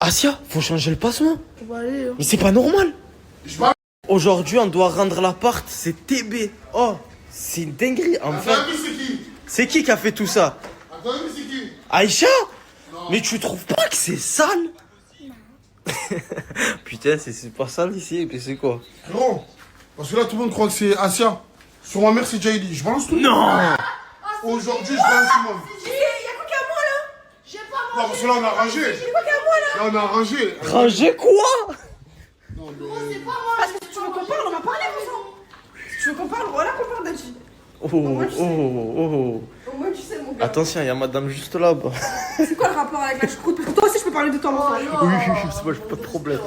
Asia, faut changer le passement. Bah, allez, Mais c'est pas normal. Aujourd'hui, on doit rendre l'appart, c'est TB. Oh, c'est une dinguerie. Enfin, c'est qui a fait tout ça? C'est qui? Aïcha? Mais tu trouves pas que c'est sale? Putain, c'est pas sale ici, et puis c'est quoi? Non, parce que là, tout le monde croit que c'est Asia. Sur ma mère, c'est Jaili. Je balance tout. Non! Aujourd'hui, je balance tout le monde. Y'a quoi qu'à moi là? J'ai pas mangé. Non, parce que là, on a rangé. Y'a quoi qu'à moi là? Là, on a rangé. Ranger quoi? Non, Gros, c'est pas moi. Parce que si tu veux qu'on parle, on va parler ensemble. Si tu veux qu'on parle, voilà qu'on parle d'Angie. Oh, oh, oh. Au moins tu sais mon gars. Attention, il y a madame juste là-bas. C'est quoi le rapport avec la choucroute? Parce que toi aussi je peux parler de toi, mon frère. Oui, c'est moi, j'ai pas de problème.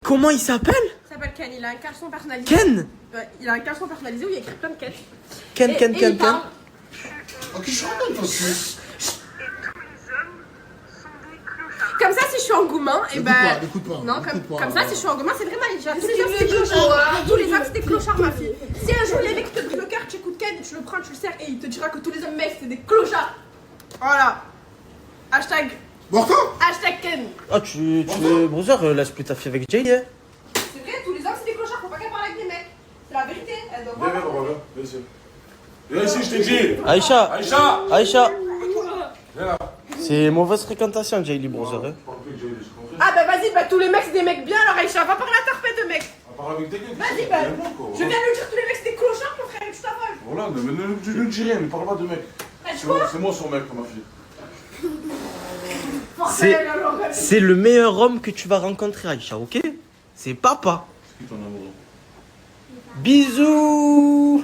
Comment il s'appelle? Il s'appelle Ken, il a un caleçon personnalisé. Ken? Ouais, il a un caleçon personnalisé où il y a écrit plein de quêtes. Ken. Ok, je raconte aussi. Comme ça, si je suis en Goumin, et ben. Écoute pas. Non, comme ça, si je suis en Goumin, c'est vraiment les gens. Tous les axes, c'est clochard. Tous les axes, c'est des clochards, ma fille. Si un jour les mecs te brisent le cœur, tu écoutes Ken, tu le prends, tu le serres et il te dira que tous les hommes mecs, c'est des clochards. Voilà. Hashtag. Morta? Hashtag Ken. Ah, tu brother, laisse plus ta fille avec Jay, hein? C'est vrai, tous les hommes, c'est des clochards. Faut pas qu'elle parle avec des mecs. C'est la vérité. Elle doit Viens, pas. viens, papa, viens ici. Viens ici, je t'ai dit. Aïcha! Aïcha. Viens là. C'est mauvaise fréquentation, Jay Lee, brother. Hein? Je parle plus que j'ai j'ai compris. Ah bah vas-y, bah tous les mecs c'est des mecs bien alors Aïcha, va parler à ta repère de mecs. On parle avec des gars. Vas-y, bah je viens de lui dire tous les mecs c'est des clochards mon frère, et tu t'affoles. Voilà, mais ne dis rien, ne parle pas de mec. C'est moi son mec, ma fille. C'est le meilleur homme que tu vas rencontrer, Aïcha, ok? C'est papa. C'est qui ton amoureux? Bisous.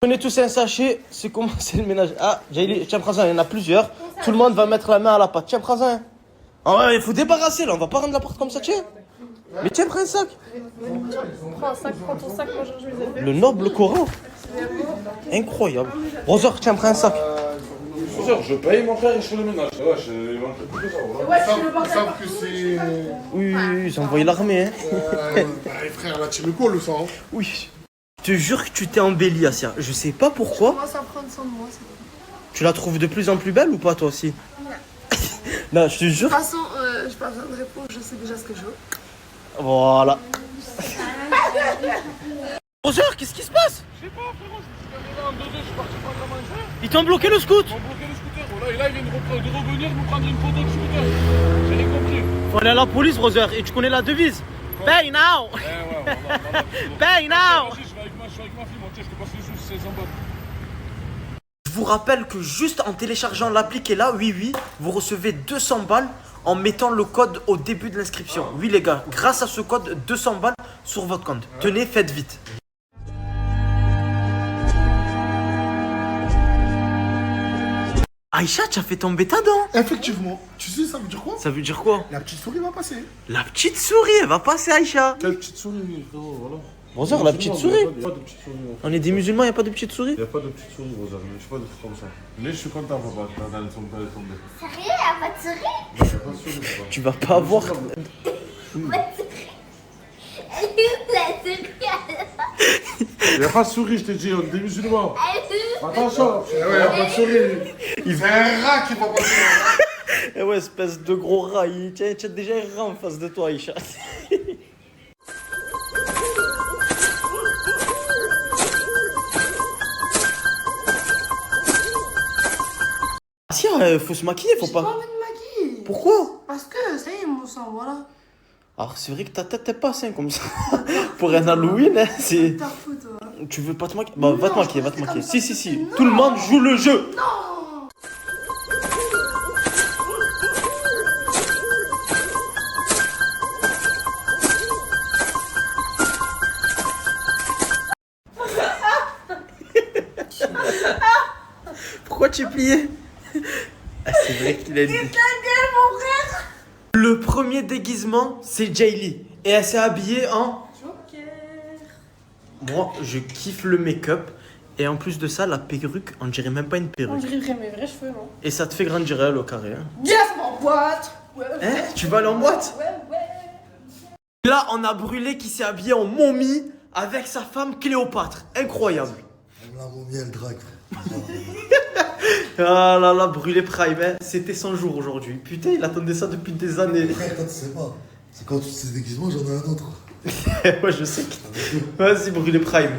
Prenez tous un sachet, c'est comment c'est le ménage. Ah, Jaili, tiens, prends ça, il y en a plusieurs. Tout le monde va mettre la main à la pâte. Tiens, prends ça. Ah ouais, il faut débarrasser là, on va pas rendre la porte comme ça, tiens. Mais tiens, prends un sac. Prends un sac, prends ton sac, moi je les ai fait. Le noble Coran. Incroyable. Roseur, tiens, prends un sac. Je paye mon frère et je fais le ménage. Ouais, il manque plus que ça, voilà. Ouais, je Ils fais le bordel savent partout. que c'est. Oui, ils ont envoyé l'armée, hein. Bah, frère, là, tu me colles le sang. Oui. Je te jure que tu t'es embellie, Asia. Je sais pas pourquoi. Commence à prendre soin de moi, c'est bon. Tu la trouves de plus en plus belle ou pas, toi aussi? Non, je te jure. De toute façon, j'ai pas besoin de réponse, je sais déjà ce que je veux. Voilà. Bonjour, qu'est-ce qui se passe? Je sais pas, frérot, je suis en 2 je suis parti prendre la main. Ils t'ont bloqué le scoot. Ils ont bloqué le scooter, voilà, et là, ils viennent de revenir nous prendre une photo de scooter. J'ai rien compris. Faut aller à la police, brother, et tu connais la devise. Pay now. Ouais, voilà. Pay now. Vas-y, je suis avec ma fille, moi, tiens, je te passe les sous, c'est 100 balles. Je vous rappelle que juste en téléchargeant l'appli qui est là, oui, vous recevez 200 balles en mettant le code au début de l'inscription. Oui les gars, grâce à ce code, 200 balles sur votre compte. Tenez, faites vite. Aïcha, tu as fait tomber ta dent. Effectivement. Tu sais, ça veut dire quoi? Ça veut dire quoi? La petite souris va passer. La petite souris, elle va passer, Aïcha. Quelle petite souris, frérot, voilà. Bonjour, la petite souris. Il n'y a pas de petite souris. On est des musulmans, il n'y a pas de petite souris. Il n'y a pas de petite souris, Rosa. Je sais pas de trucs comme ça. Mais je suis content, papa. Elle est tombée. Sérieux, y'a pas de souris? Il n'y a pas de souris, papa. Tu vas pas avoir... Pas de souris. Elle est où la souris? Il n'y a pas de souris, je t'ai dit, on est des musulmans. Elle est où? Attention. Eh ouais, y'a pas de souris. C'est un rat qui va passer. Eh ouais, espèce de gros rat. Tiens, déjà un rat en face de toi, Aïcha. Tiens, faut se maquiller, faut J'ai pas pas... envie de maquiller. Pourquoi? Parce que ça y est, mon sang, voilà. Alors, c'est vrai que ta tête est pas sain comme ça. Pour un Halloween, hein, c'est... T'as fou, toi. Tu veux pas te maquiller? Bah, va te Non, maquiller, va te c'est maquiller. comme Si, ça. si, si. Non. Tout le monde joue le jeu. Non. Pourquoi tu es plié? Ah, c'est vrai qu'il a dit. Mon frère. Le premier déguisement, c'est Jaylee. Et elle s'est habillée en... Joker. Moi, je kiffe le make-up. Et en plus de ça, la perruque, on dirait même pas une On perruque. dirait mes vrais cheveux, non? Et ça te fait grandir elle au carré. Hein. Yes, mon boîte. Ouais, Hein? Tu vas aller en boîte? ouais. Là, on a Brûlé qui s'est habillé en momie avec sa femme Cléopâtre. Incroyable. Elle me l'a remis, elle drague, frère. Ah là là, brûlé Prime, hein. C'était son jour aujourd'hui. Putain, il attendait ça depuis des années. Frère, toi, tu sais pas. C'est quand tu sais déguisement, j'en ai un autre. Ouais, je sais. Vas-y, brûlé Prime.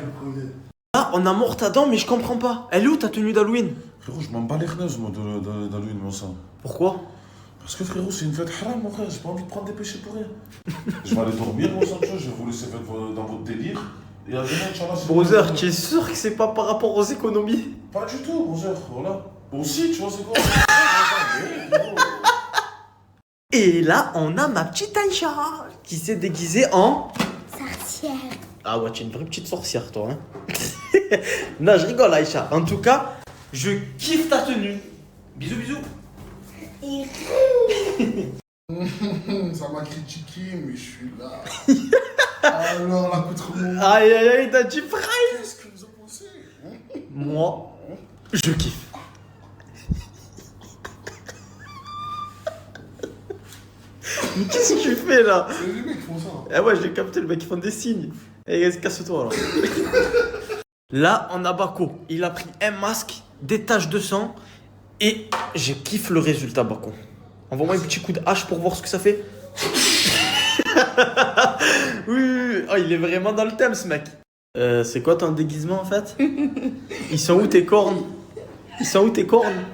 Là, on a Mortadan, mais je comprends pas. Elle est où ta tenue d'Halloween? Frérot, je m'en bats les reneuses, moi, d'Halloween, mon sang. Pourquoi? Parce que frérot, c'est une fête haram, mon frère. J'ai pas envie de prendre des péchés pour rien. Je vais aller dormir, mon sang, je vais vous laisser faire dans votre délire. Et à demain, Inch'Allah, c'est Brother, tu es sûr que c'est pas par rapport aux économies? Pas du tout, brother, voilà. Aussi, tu vois, c'est quoi? Et là, on a ma petite Aïcha qui s'est déguisée en... Sorcière. Ah ouais, tu es une vraie petite sorcière, toi. Hein. Non, je rigole, Aïcha. En tout cas, je kiffe ta tenue. Bisous, bisous. Et Ça m'a critiqué, mais je suis là. Alors, l'accoutrement. Aïe, aïe, aïe, t'as dit frère. Qu'est-ce que vous en pensez? Moi, je kiffe. Mais qu'est-ce que tu fais là? C'est les mecs qui font ça. Ah ouais, j'ai capté, le mec, ils font des signes. Eh, casse-toi là. Là, on a Bako. Il a pris un masque, des taches de sang. Et je kiffe le résultat, Bako. Envoie-moi un petit coup de hache pour voir ce que ça fait. Oui. Oh, il est vraiment dans le thème, ce mec. C'est quoi ton déguisement en fait? Ils sont où tes cornes? Ils sont où tes cornes?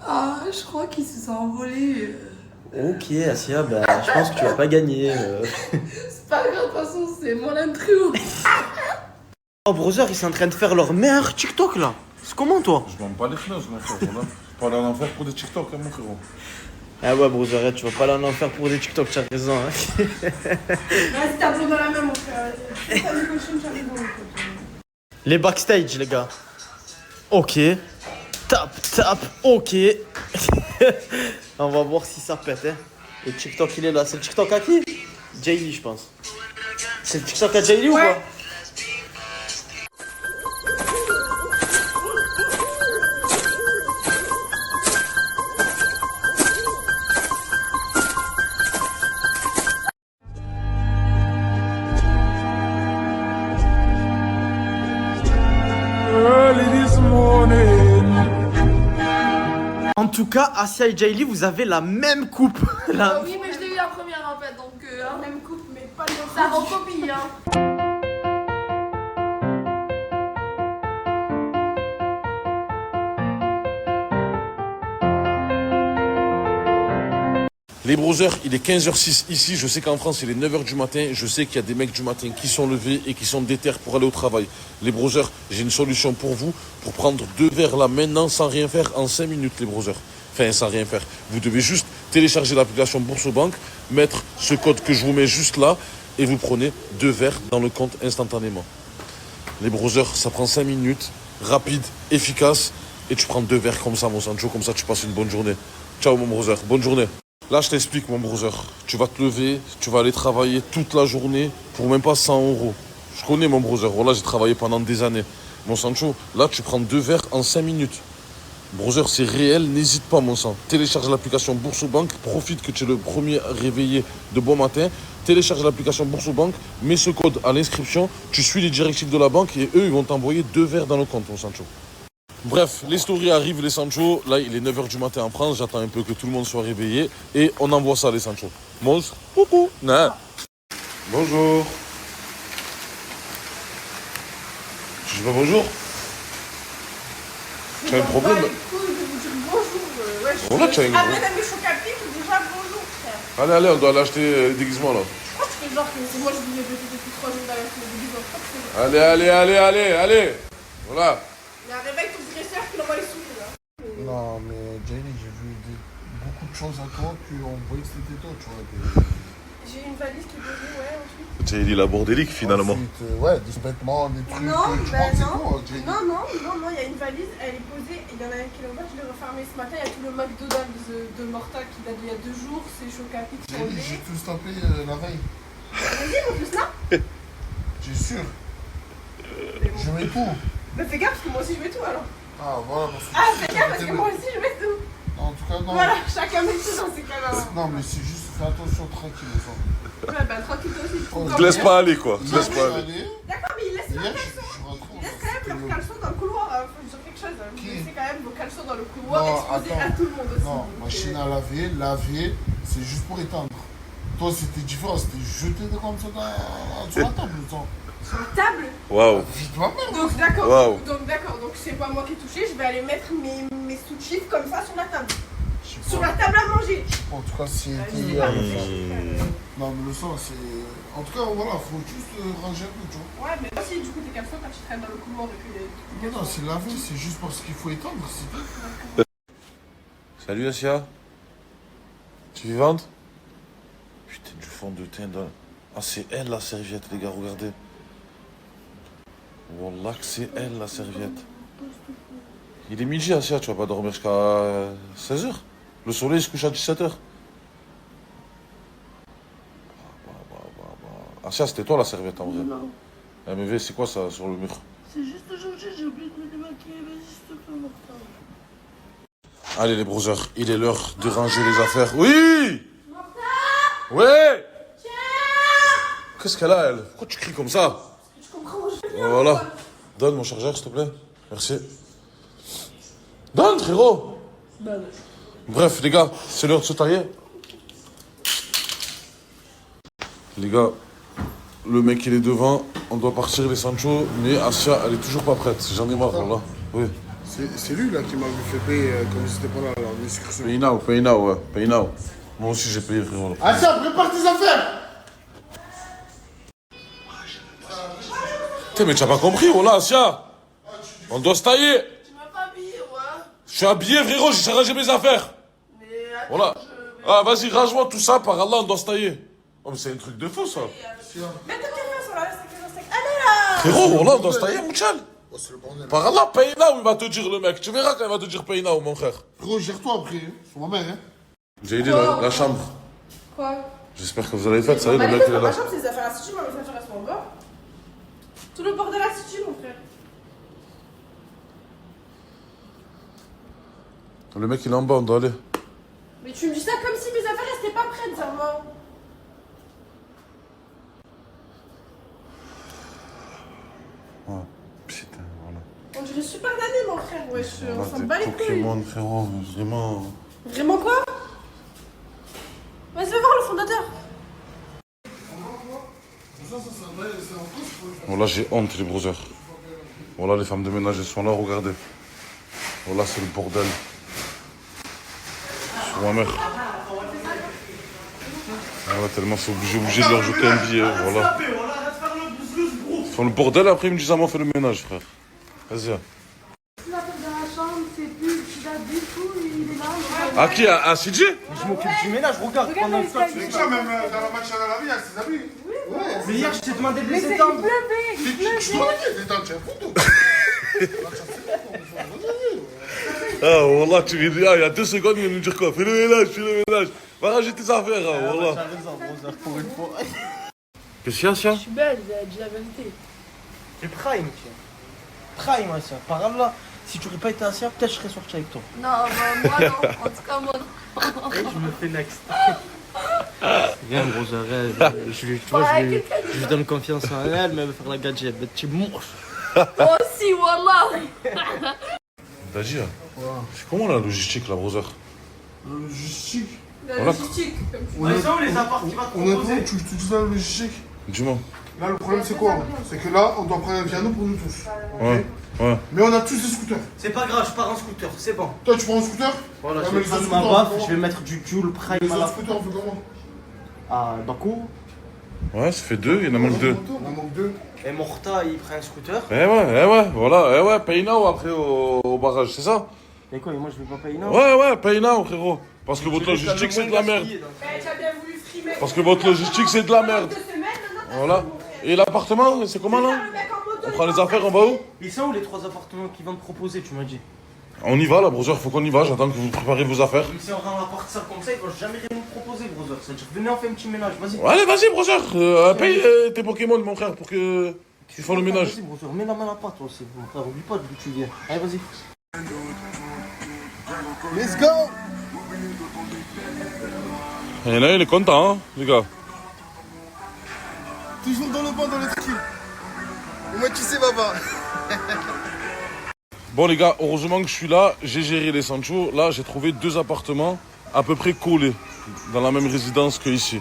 Ah, je crois qu'ils se sont envolés. Ok, Asia, bah, je pense que tu vas pas gagner. C'est pas grave, de toute façon, c'est mon intro. Oh, brother, ils sont en train de faire leur meilleur TikTok là. C'est comment toi? Je m'en bats les reneuses, mon frère, voilà. Je peux aller en enfer pour des TikTok, hein, mon frérot. Ah ouais, brother, tu vas pas aller en enfer pour des TikTok, tu as raison. Hein. Vas-y, t'as besoin dans la main, mon frère. T'as des cochons, j'arrive dans le côté. Les backstage, les gars. Ok. Tap, ok. On va voir si ça pète, hein. Le TikTok, il est là. C'est le TikTok à qui? Jaylee, je pense. C'est le TikTok à Jaylee ou pas? En tout cas, Asia et Jaylee, vous avez la même coupe. La... Oui, mais je l'ai eu la première en fait, donc même coupe, mais pas le ça recopie, hein. Les brothers, il est 15h06 ici, je sais qu'en France il est 9h du matin, je sais qu'il y a des mecs du matin qui sont levés et qui sont déter pour aller au travail. Les brothers, j'ai une solution pour vous, pour prendre 2 verres là maintenant sans rien faire en 5 minutes les brothers. Enfin sans rien faire. Vous devez juste télécharger l'application Boursobank, mettre ce code que je vous mets juste là et vous prenez 2 verres dans le compte instantanément. Les brothers, ça prend 5 minutes, rapide, efficace et tu prends 2 verres comme ça mon Sancho, comme ça tu passes une bonne journée. Ciao mon brother, bonne journée. Là, je t'explique, mon brother. Tu vas te lever, tu vas aller travailler toute la journée pour même pas 100 €. Je connais, mon brother. Voilà, j'ai travaillé pendant des années. Mon Sancho, là, tu prends 2 verres en 5 minutes. Brother, c'est réel, n'hésite pas, mon sang. Télécharge l'application Boursobank. Profite que tu es le premier réveillé de bon matin. Télécharge l'application Boursobank. Mets ce code à l'inscription. Tu suis les directives de la banque et eux, ils vont t'envoyer 2 verres dans le compte, mon Sancho. Bref, les stories arrivent, les Sancho. Là, il est 9h du matin en France. J'attends un peu que tout le monde soit réveillé. Et on envoie ça, les Sancho. Monstre, coucou. Nah. Bonjour. Tu dis pas bonjour? Tu as un problème? Voilà, tu as un gros. Après, t'as mis choc à pic, déjà bonjour, frère. Allez, on doit aller acheter des déguisements, là. Je crois que tu fais genre que c'est moi, je voulais depuis 3 jours d'aller acheter des déguisements. Allez. Voilà. Il y a un réveil ton dresseur qui l'envoie les souris, là. Non, mais Jaylee, j'ai vu beaucoup de choses à toi qu'on voyait que c'était toi, tu vois. J'ai une valise qui est posée, ouais, ensuite. C'est il a bordélique, finalement. Ensuite, ouais, des vêtements, des trucs. Non, tu bah crois que c'est non. toi, Jaylee. Non, il y a une valise, elle est posée, et il y en a un qui est là-bas, je l'ai refermé ce matin, il y a tout le McDonald's de Morta qui date d'il y a 2 jours, c'est choc à pic sur Jaylee, j'ai le tout tapé la veille. Vas-y, mon plus là. J'ai sûr. Je mets tout. Mais fais gaffe, parce que moi aussi je mets tout alors. Ah, voilà, parce que. Ah, fais gaffe, parce que moi aussi je mets tout. En tout cas, non. Voilà, chacun met tout dans ces cas-là. Non, mais c'est juste, fais attention, tranquille, ça. Ouais, bah tranquille toi aussi. Oh, Te laisse pas aller, quoi. Te laisse pas aller. Allez. D'accord, mais il laisse pas Hier, faire je ça. suis rentré. Il laisse quand même mettre leurs caleçons dans le couloir. Faut que je dise quelque chose. Vous Qui? laissez quand même vos caleçons dans le couloir Non, exposés attends. à tout le monde aussi. Non, donc, machine à laver, c'est juste pour étendre. Toi, c'était différent, c'était jeté comme ça sur la table. sur la table. Waouh. Vite-toi, merde. Donc d'accord. Waouh. Donc d'accord. Donc c'est pas moi qui ai touché. Je vais aller mettre mes sous-chiffres comme ça sur la table. Je sais Sur pas. la table à manger. En tout cas, c'est Vas-y, hier. vas-y. Non, mais le sang, c'est. En tout cas, voilà, faut juste ranger un peu, tu vois. Ouais, mais aussi du coup tes caleçons quand tu traînes dans le couloir et que Non, c'est lavé, c'est juste parce qu'il faut étendre. C'est tout. Salut Asia. Tu es vivante? Putain, du fond de teint dans... Ah, c'est elle la serviette, les gars, regardez. Wallah que c'est elle la serviette. Il est midi, Asia, tu vas pas dormir jusqu'à 16h. Le soleil se couche à 17h. Asia, c'était toi la serviette en vrai. Non, MV, c'est quoi ça sur le mur? c'est juste aujourd'hui, j'ai oublié de me démaquiller. Vas-y, s'il te plaît, Martin. Allez les brothers, il est l'heure de ranger les affaires. Oui! Ouais! Qu'est-ce qu'elle a, elle? Pourquoi tu cries comme ça? Voilà. Donne mon chargeur, s'il te plaît. Merci. Donne, frérot! Bref, les gars, c'est l'heure de se tailler. Les gars, le mec, il est devant. On doit partir, les Sancho. Mais Asia, elle est toujours pas prête. J'en ai marre, là. Oui. C'est lui là qui m'avait fait payer comme si c'était pas là, en excursion. Pay now, ouais. Pay now. Moi aussi, j'ai payé, frérot. Asia, prépare tes affaires! Putain, mais tu as pas compris, voilà, Asia. On doit se tailler. Tu m'as pas habillé, ouais. Je suis habillé, frérot, j'ai rangé mes affaires. Mais attends, Voilà. Ah, vas-y, range-moi tout ça, par Allah, on doit se tailler. Oh, mais c'est un truc de fou, ça. mets ta camion sur la steak. Allez là. Frérot, voilà, on doit se tailler, mon tchal. Oh, c'est le bordel. Par Allah, pay now, il va te dire, le mec. Tu verras quand il va te dire pay now, mon frère. Frérot, gère-toi après, hein. C'est ma mère, hein. J'ai aidé la chambre. Quoi? J'espère que vous allez faire, ça y est, le mec, il est Ma là. chambre, c'est les affaires à City, moi mes affaires elles sont en bas. Tout le bordel à City, mon frère. Le mec, il est en bas, on doit aller. Mais tu me dis ça comme si mes affaires restaient pas prêtes, vraiment. Ouais, putain, voilà. On dirait super d'année, mon frère. Wesh, on s'en bat les couilles. Pokémon, frérot, vraiment. Vraiment quoi? Vas-y, va voir le fondateur. Voilà, j'ai honte, les brothers. Voilà, les femmes de ménage, elles sont là, regardez. Voilà, c'est le bordel. Sur ma mère. Ah ouais, tellement c'est obligé de leur jeter un billet, voilà. Ils font le bordel, après ils me disent, ah, moi, fais le ménage, frère. Vas-y. tu l'appelles dans la chambre, c'est plus, tu l'as dit tout, il est là. À qui? À CJ? Je m'occupe du ménage, regarde. Pendant le temps, Tu sais, même dans la machine à laver, il y a ses habits. Ouais. mais hier, je t'ai demandé de Mais les il étendre. pleuvait. Tu dois aller, détends, tiens, photo. Ah, Wallah, tu viens de... Ah, il y a 2 secondes, il vient de nous dire quoi? Fais le ménage. Va ranger tes affaires, hein, Wallah. T'as raison, brother, pour une fois. Qu'est-ce qu'il y a, Sia? Je suis belle, dis la vérité. C'est prime, tiens. Prime, Asia. Par Allah, si tu aurais pas été Asia, peut-être je serais sorti avec toi. Non, bah, moi non. En tout cas, moi non. Et je me fais next. Viens, gros, arrête. Je lui donne confiance en elle, mais elle veut faire la gadget. Mais tu es moche. Moi aussi, wallah. T'as dit, hein? C'est comment la logistique, la brother? La logistique. La Voilà. logistique, comme tu dis. Ouais, ça, les apparts qui va te Honnêtement, proposer. tu te dis la logistique. Dis-moi. Là, le problème, c'est quoi? C'est que là, on doit prendre un piano pour nous tous. Ouais. Mais on a tous des scooters. C'est pas grave, je pars en scooter, c'est bon. Toi, tu prends un scooter? Voilà, Ouais, je mais vais les prendre autres ma scooters, baffe, on fait je vais mettre du Joule Prime Les à la autres scooters, on fait comment? à Bakou. Ouais, ça fait 2, il y en a manque 2. On en manque 2. Et Morta, il prend un scooter. Voilà, paye now après au barrage, c'est ça? Et quoi, et moi je vais pas payer, non? Ouais, paye now, frérot. Parce que votre logistique, c'est de la merde. Eh, tu as bien voulu frimer. Parce que votre logistique, c'est de la merde. 2 semaines, non, Voilà. Et l'appartement, c'est comment là? le mec en moto, On prend les affaires, on va où? Ils sont où les 3 appartements qu'ils vont te proposer, tu m'as dit? On y va, là, brother, faut qu'on y va. J'attends que vous préparez vos affaires. Mais si on rend l'appart ça comme ça, ils vont jamais rien nous proposer, brother. C'est-à-dire, venez, on fait un petit ménage, vas-y. Ouais, allez, vas-y, brother. Paye tes Pokémon, mon frère, pour que tu fasses le ménage. Vas-y, brother, mets la main à la pâte, toi aussi. Mon frère, oublie pas d'où tu viens. Allez, vas-y. Let's go! Et là, il est content, hein, les gars. Toujours dans le banc, dans le skill. Au moins, tu sais, Baba. Bon les gars, heureusement que je suis là, j'ai géré les Sancho. Là, j'ai trouvé 2 appartements à peu près collés, dans la même résidence que ici.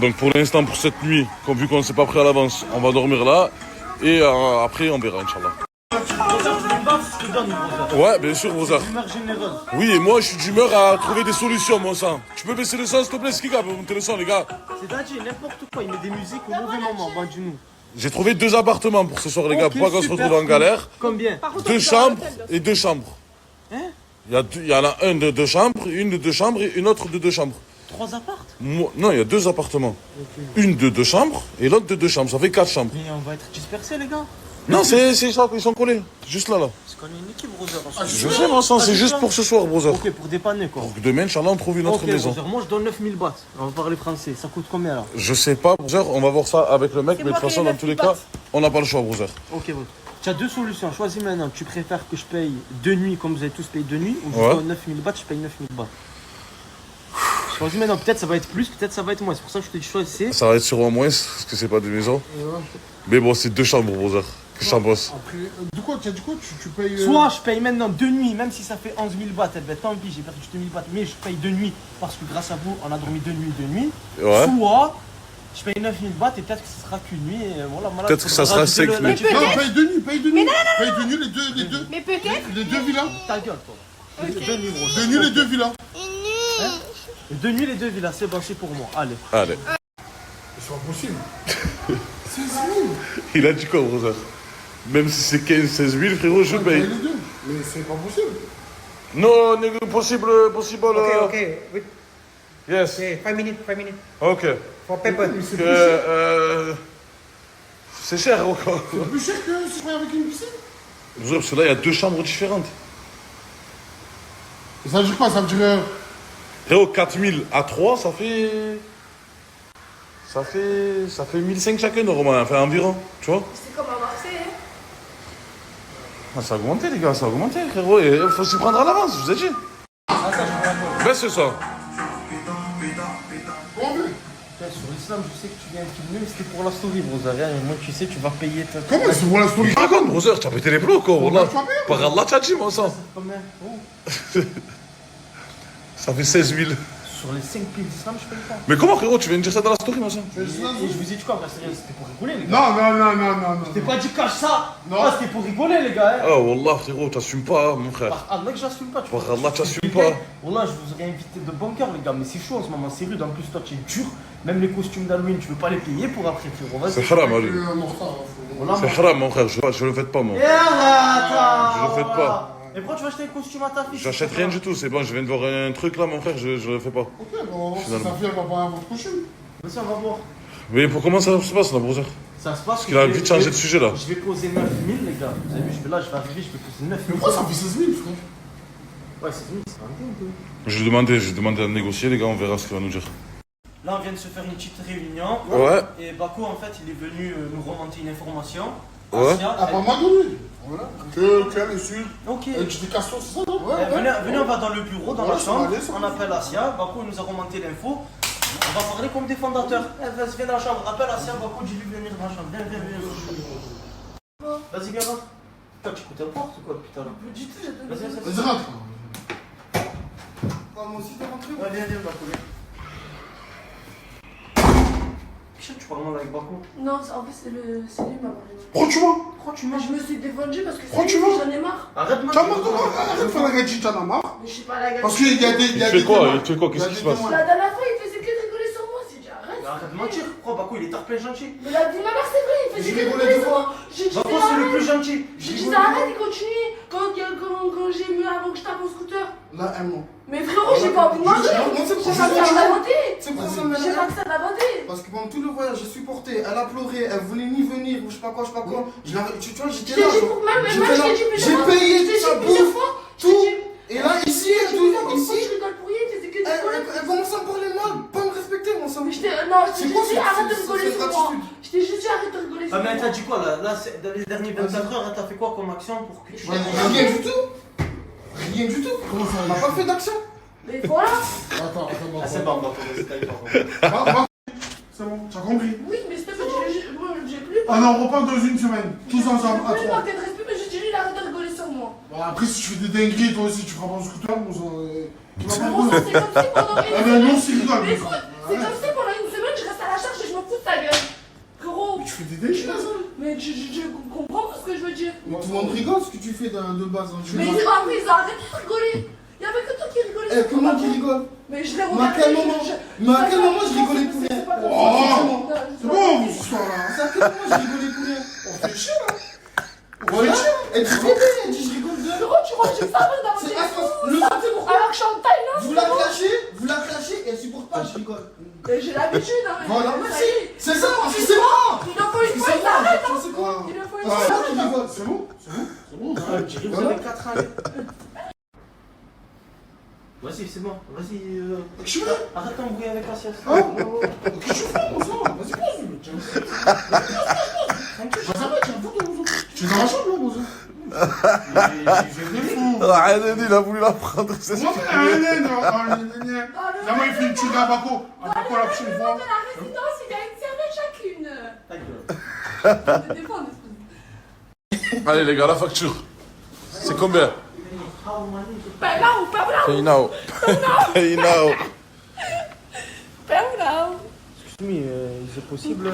Donc pour l'instant, pour cette nuit, vu qu'on ne s'est pas pris à l'avance, on va dormir là. Et après, on verra, Inch'Allah. Ouais, bien sûr, Brother. Oui, et moi, je suis d'humeur à trouver des solutions, mon sang. Tu peux baisser le son, s'il te plaît, Skika, pour monter le son, les gars. C'est-à-dire n'importe quoi, il met des musiques au mauvais moment, bandis-nous. J'ai trouvé 2 appartements pour ce soir, les gars, pour pas qu'on se retrouve en galère. Combien? 2 chambres et 2 chambres. Hein? Il y en a un de 2 chambres, une de 2 chambres et une autre de 2 chambres. 3 apparts? Non, il y a 2 appartements. Une de 2 chambres et l'autre de 2 chambres. Ça fait 4 chambres. Mais on va être dispersés, les gars. Non, c'est ça, ils sont collés. Juste là. Parce qu'on est une équipe, brother. Je sais, mon sang, c'est juste pour ce soir, brother. Ok, pour dépanner, quoi. Pour que demain, Inch'Allah, on trouve une autre Ok, maison. brother, moi je donne 9000 bahts. On va parler français. Ça coûte combien là? Je sais pas, brother, on va voir ça avec le mec, mais de moi toute qui façon, ai dans tous les 9000 cas, on n'a pas le choix, brother. Ok, bon. Tu as 2 solutions. Choisis maintenant. Tu préfères que je paye 2 nuits comme vous avez tous payé 2 nuits ou je Ouais. donne 9000 bahts, je paye 9000 bahts. Choisis maintenant. Peut-être ça va être plus, peut-être ça va être moins. C'est pour ça que je te dis choisissez. Ça va être sûrement moins, parce que c'est pas des maisons. Mais bon, c'est 2 chambres, brother. Que chambres. Après, du coup, tu as dit quoi? Tu payes. Soit je paye maintenant 2 nuits, même si ça fait 11 000 bahts, eh ben, tant pis, j'ai perdu 2 000 bahts, mais je paye 2 nuits parce que grâce à vous, on a dormi 2 nuits, 2 nuits. Ouais. Soit je paye 9 000 bahts et peut-être que ce sera qu'une nuit. Et voilà, Peut-être que ça sera rajouter 5 nuits. Non, paye 2 nuits, paye 2 nuits. Paye 2 nuits, les deux. Mais peut-être. Les 2 villas. Ta gueule, toi. 2 nuits, gros. 2 nuits, les 2 villas. 2 nuits, les 2 villas, c'est bon, c'est pour moi. Allez. Allez. C'est pas possible. Il a dit quoi, brother? Même si c'est 15-16 000, frérot, je Paye paye. les deux. Mais c'est pas possible. Non, possible. Okay. Wait, Yes. okay, 5 minutes. Ok. For paper. C'est cher encore. C'est plus cher que si je paye avec une piscine. Parce que là, il y a 2 chambres différentes. Et ça veut dire quoi? Ça veut dire. Frérot, 4000 à 3, ça fait 1500 chacun, normalement, enfin environ, tu vois. C'est comme à Marseille, hein. Ah, ça a augmenté, les gars, ça a augmenté, frérot. Il faut s'y prendre à l'avance, je vous ai dit. Baisse ça. Sur l'islam, je sais que tu viens filmer, mais c'était pour la story, brother. Moi, tu sais, tu vas payer ta. Comment c'est pour la story? Ah, comme, brother, tu as pété les plombs, quoi. Wallah. tu vas payer, Par Allah, tu as dit, moi, ça. Combien? Oh. Ça fait 16 000. Sur les 5 pieds d'islam, je paye pas. Mais comment, frérot, tu viens de dire ça dans la story, moi, ça? Et je vous ai dit quoi, après, sérieux, c'était pour rigoler, les gars. Non. Je t'ai pas dit cache ça. Non. Ah, c'était pour rigoler, les gars. Hein. Ah, Wallah, frérot, t'assumes pas, mon frère. Par Allah que j'assume pas. Par Allah, t'assumes pas. Wallah, je vous aurais invité de bon cœur, les gars, mais c'est chaud en ce moment, c'est rude. En plus, toi, tu es dur. Même les costumes d'Halloween, tu veux pas les payer pour après, frérot. Vas-y. C'est haram, Ali. Voilà, C'est haram, mon frère, je le fais pas, moi. Et arrête. Je le fais pas. Et pourquoi tu vas acheter un costume à ta fille? J'achète rien du tout, c'est bon, je viens de voir un truc là, mon frère, je le fais pas. Ok, bon, si ça fait, elle va pas avoir votre costume. Vas-y, on va voir. Mais pour comment ça se passe, là, brother? Ça se passe. Il a vite changé de sujet, là. Je vais poser 9000, les gars. Vous avez vu, je vais arriver, je vais poser 9000. Mais pourquoi ça fait 16 000, frère? Ouais, c'est fini, c'est pas un peu. Je vais demander à négocier, les gars, on verra ce qu'il va nous dire. Là, on vient de se faire une petite réunion. Ouais. Et Bako, en fait, il est venu nous remonter une information. Ouais. Asia, Ah, pas mal de lui. Voilà. Quelle insulte. Ok. Explication, c'est ça, non? Venez, on va dans le bureau, dans Ouais, la ça chambre. va aller, ça. On appelle Asia. Bako nous a remonté l'info. On va parler comme des fondateurs. Vas-y, viens dans la chambre. Appelle Asia. Bako, dis-lui de venir dans la chambre. Viens. Vas-y, viens, rentre. Toi, tu écoutes n'importe quoi depuis tout à l'heure. Vas-y. Vas-y, rentre. Moi aussi, t'es rentré? Ouais, viens, Bako. Qu'est-ce que tu parles mal avec Bako? Non, en fait, c'est lui m'a parlé. Pourquoi tu vois? Pourquoi tu Mais manges? je me suis défendue parce que Pourquoi c'est tu lui, vas j'en ai marre. Arrête, T'as marre de quoi? Arrête de faire la gadget, t'en as marre. Mais je sais pas la gueule. Parce qu'il y a des. Il fait quoi? Qu'est-ce qui se passe? La dernière fois, il faisait que de rigoler sur moi. C'est dit arrête. Arrête de mentir. Pourquoi Bako, il est tard plein gentil? Mais la vie, ma mère, c'est vrai. Il faisait J'ai que de rigolé rigoler de sur quoi? moi. J'ai dit Bako, c'est le plus arrête. gentil. J'ai dit arrête, il continue. Quand j'ai mis avant que je tape au scooter. Là, un mot. Mais frérot, j'ai pas envie de manger. C'est pour J'ai ça pas que ça de la beauté. C'est pour ça, J'ai pas que ça de la beauté. Parce que pendant tout le voyage, j'ai supporté, elle a pleuré, elle voulait ni venir, ou je sais pas quoi. Tu vois, Je j'étais t'ai là. dit pour même, j'étais je là. t'ai dit plusieurs J'ai fois. payé Je t'ai sa dit plusieurs bouffe, fois. tout. Et là, ici, Je elle ici. ici, Je rigole pour rien, il faisait que de rigoler. elle commence à me parler mal, pas me respecter, mon sang. Mais je t'ai. Non, je t'ai C'est quoi, juste dit c'est- arrête de c'est- rigoler c'est sur moi. gratitude. Je t'ai juste dit arrête de rigoler sur Ah, mais elle moi. t'a dit quoi là? Là, dans les derniers 24 heures, elle t'a fait quoi comme action pour que tu. Rien du tout. Rien du tout. On n'a pas fait d'action. Mais voilà. Attends. Ah, c'est bon, Bako, vas-y, t'as eu pardon. C'est bon, t'as compris. Oui, mais s'il te plaît, j'ai plus. On en reprend dans une semaine. Tous ensemble, à Plus trois. manquer de respect, mais j'ai dit, il arrête de rigoler sur moi. Bon, après, si tu fais des dingueries, toi aussi, tu feras mon scooter. Tu vas pas Bon, ça, c'est comme si pendant une Ah ben semaine. non, c'est rigole. Mais écoute, c'est comme si pendant une semaine, je reste à la charge et je me fous de ta gueule. Gros. Tu fais des dingueries, là, ça. Mais je comprends ce que je veux dire. Mais tout le monde rigole ce que tu fais de base. Hein. Mais ils ont arrêté de rigoler. Il y avait que toi qui rigolais. Eh, comment tu rigoles? Mais je l'ai Mais à regardé. quel moment je rigolais pour rien? Oh, c'est bon, ce soir-là. C'est à quel moment je rigolais pour rien? On fait chier, là. Voilà. Elle dit très bien, elle dit je rigole de. Gros, tu vois, j'ai ça dans C'est ma le alors que je suis en Thaïlande. vous la clashez, et elle supporte pas, je rigole. Et j'ai l'habitude, hein. Voilà, Ça merci. y est. C'est ça, c'est moi. Il en faut une fois, il arrête, hein. C'est quoi? Il en faut une Ah, fois. tu rigoles, c'est bon? C'est bon, arrête. Vous avez 4 ans. Vas-y, c'est bon. Vas-y. Je suis là. Arrête d'embrouiller avec la sieste. Qu'est-ce que tu fais, mon sang? Vas-y, pose. Tranquille, ça va, tiens, pose. Tu es dans la chambre, là, mon sang? J'ai des fous. Ah, il a voulu la prendre, c'est ça. Moi, là, moi, il fait une tue d'Abaco. Abaco, la prochaine fois. De la résidence, il y a une serviette chacune. Je te défends, espèce de- Allez, les gars, la facture. C'est combien? Ben non, ben non, Pay now. Pay now. ben non. Excuse me, is it possible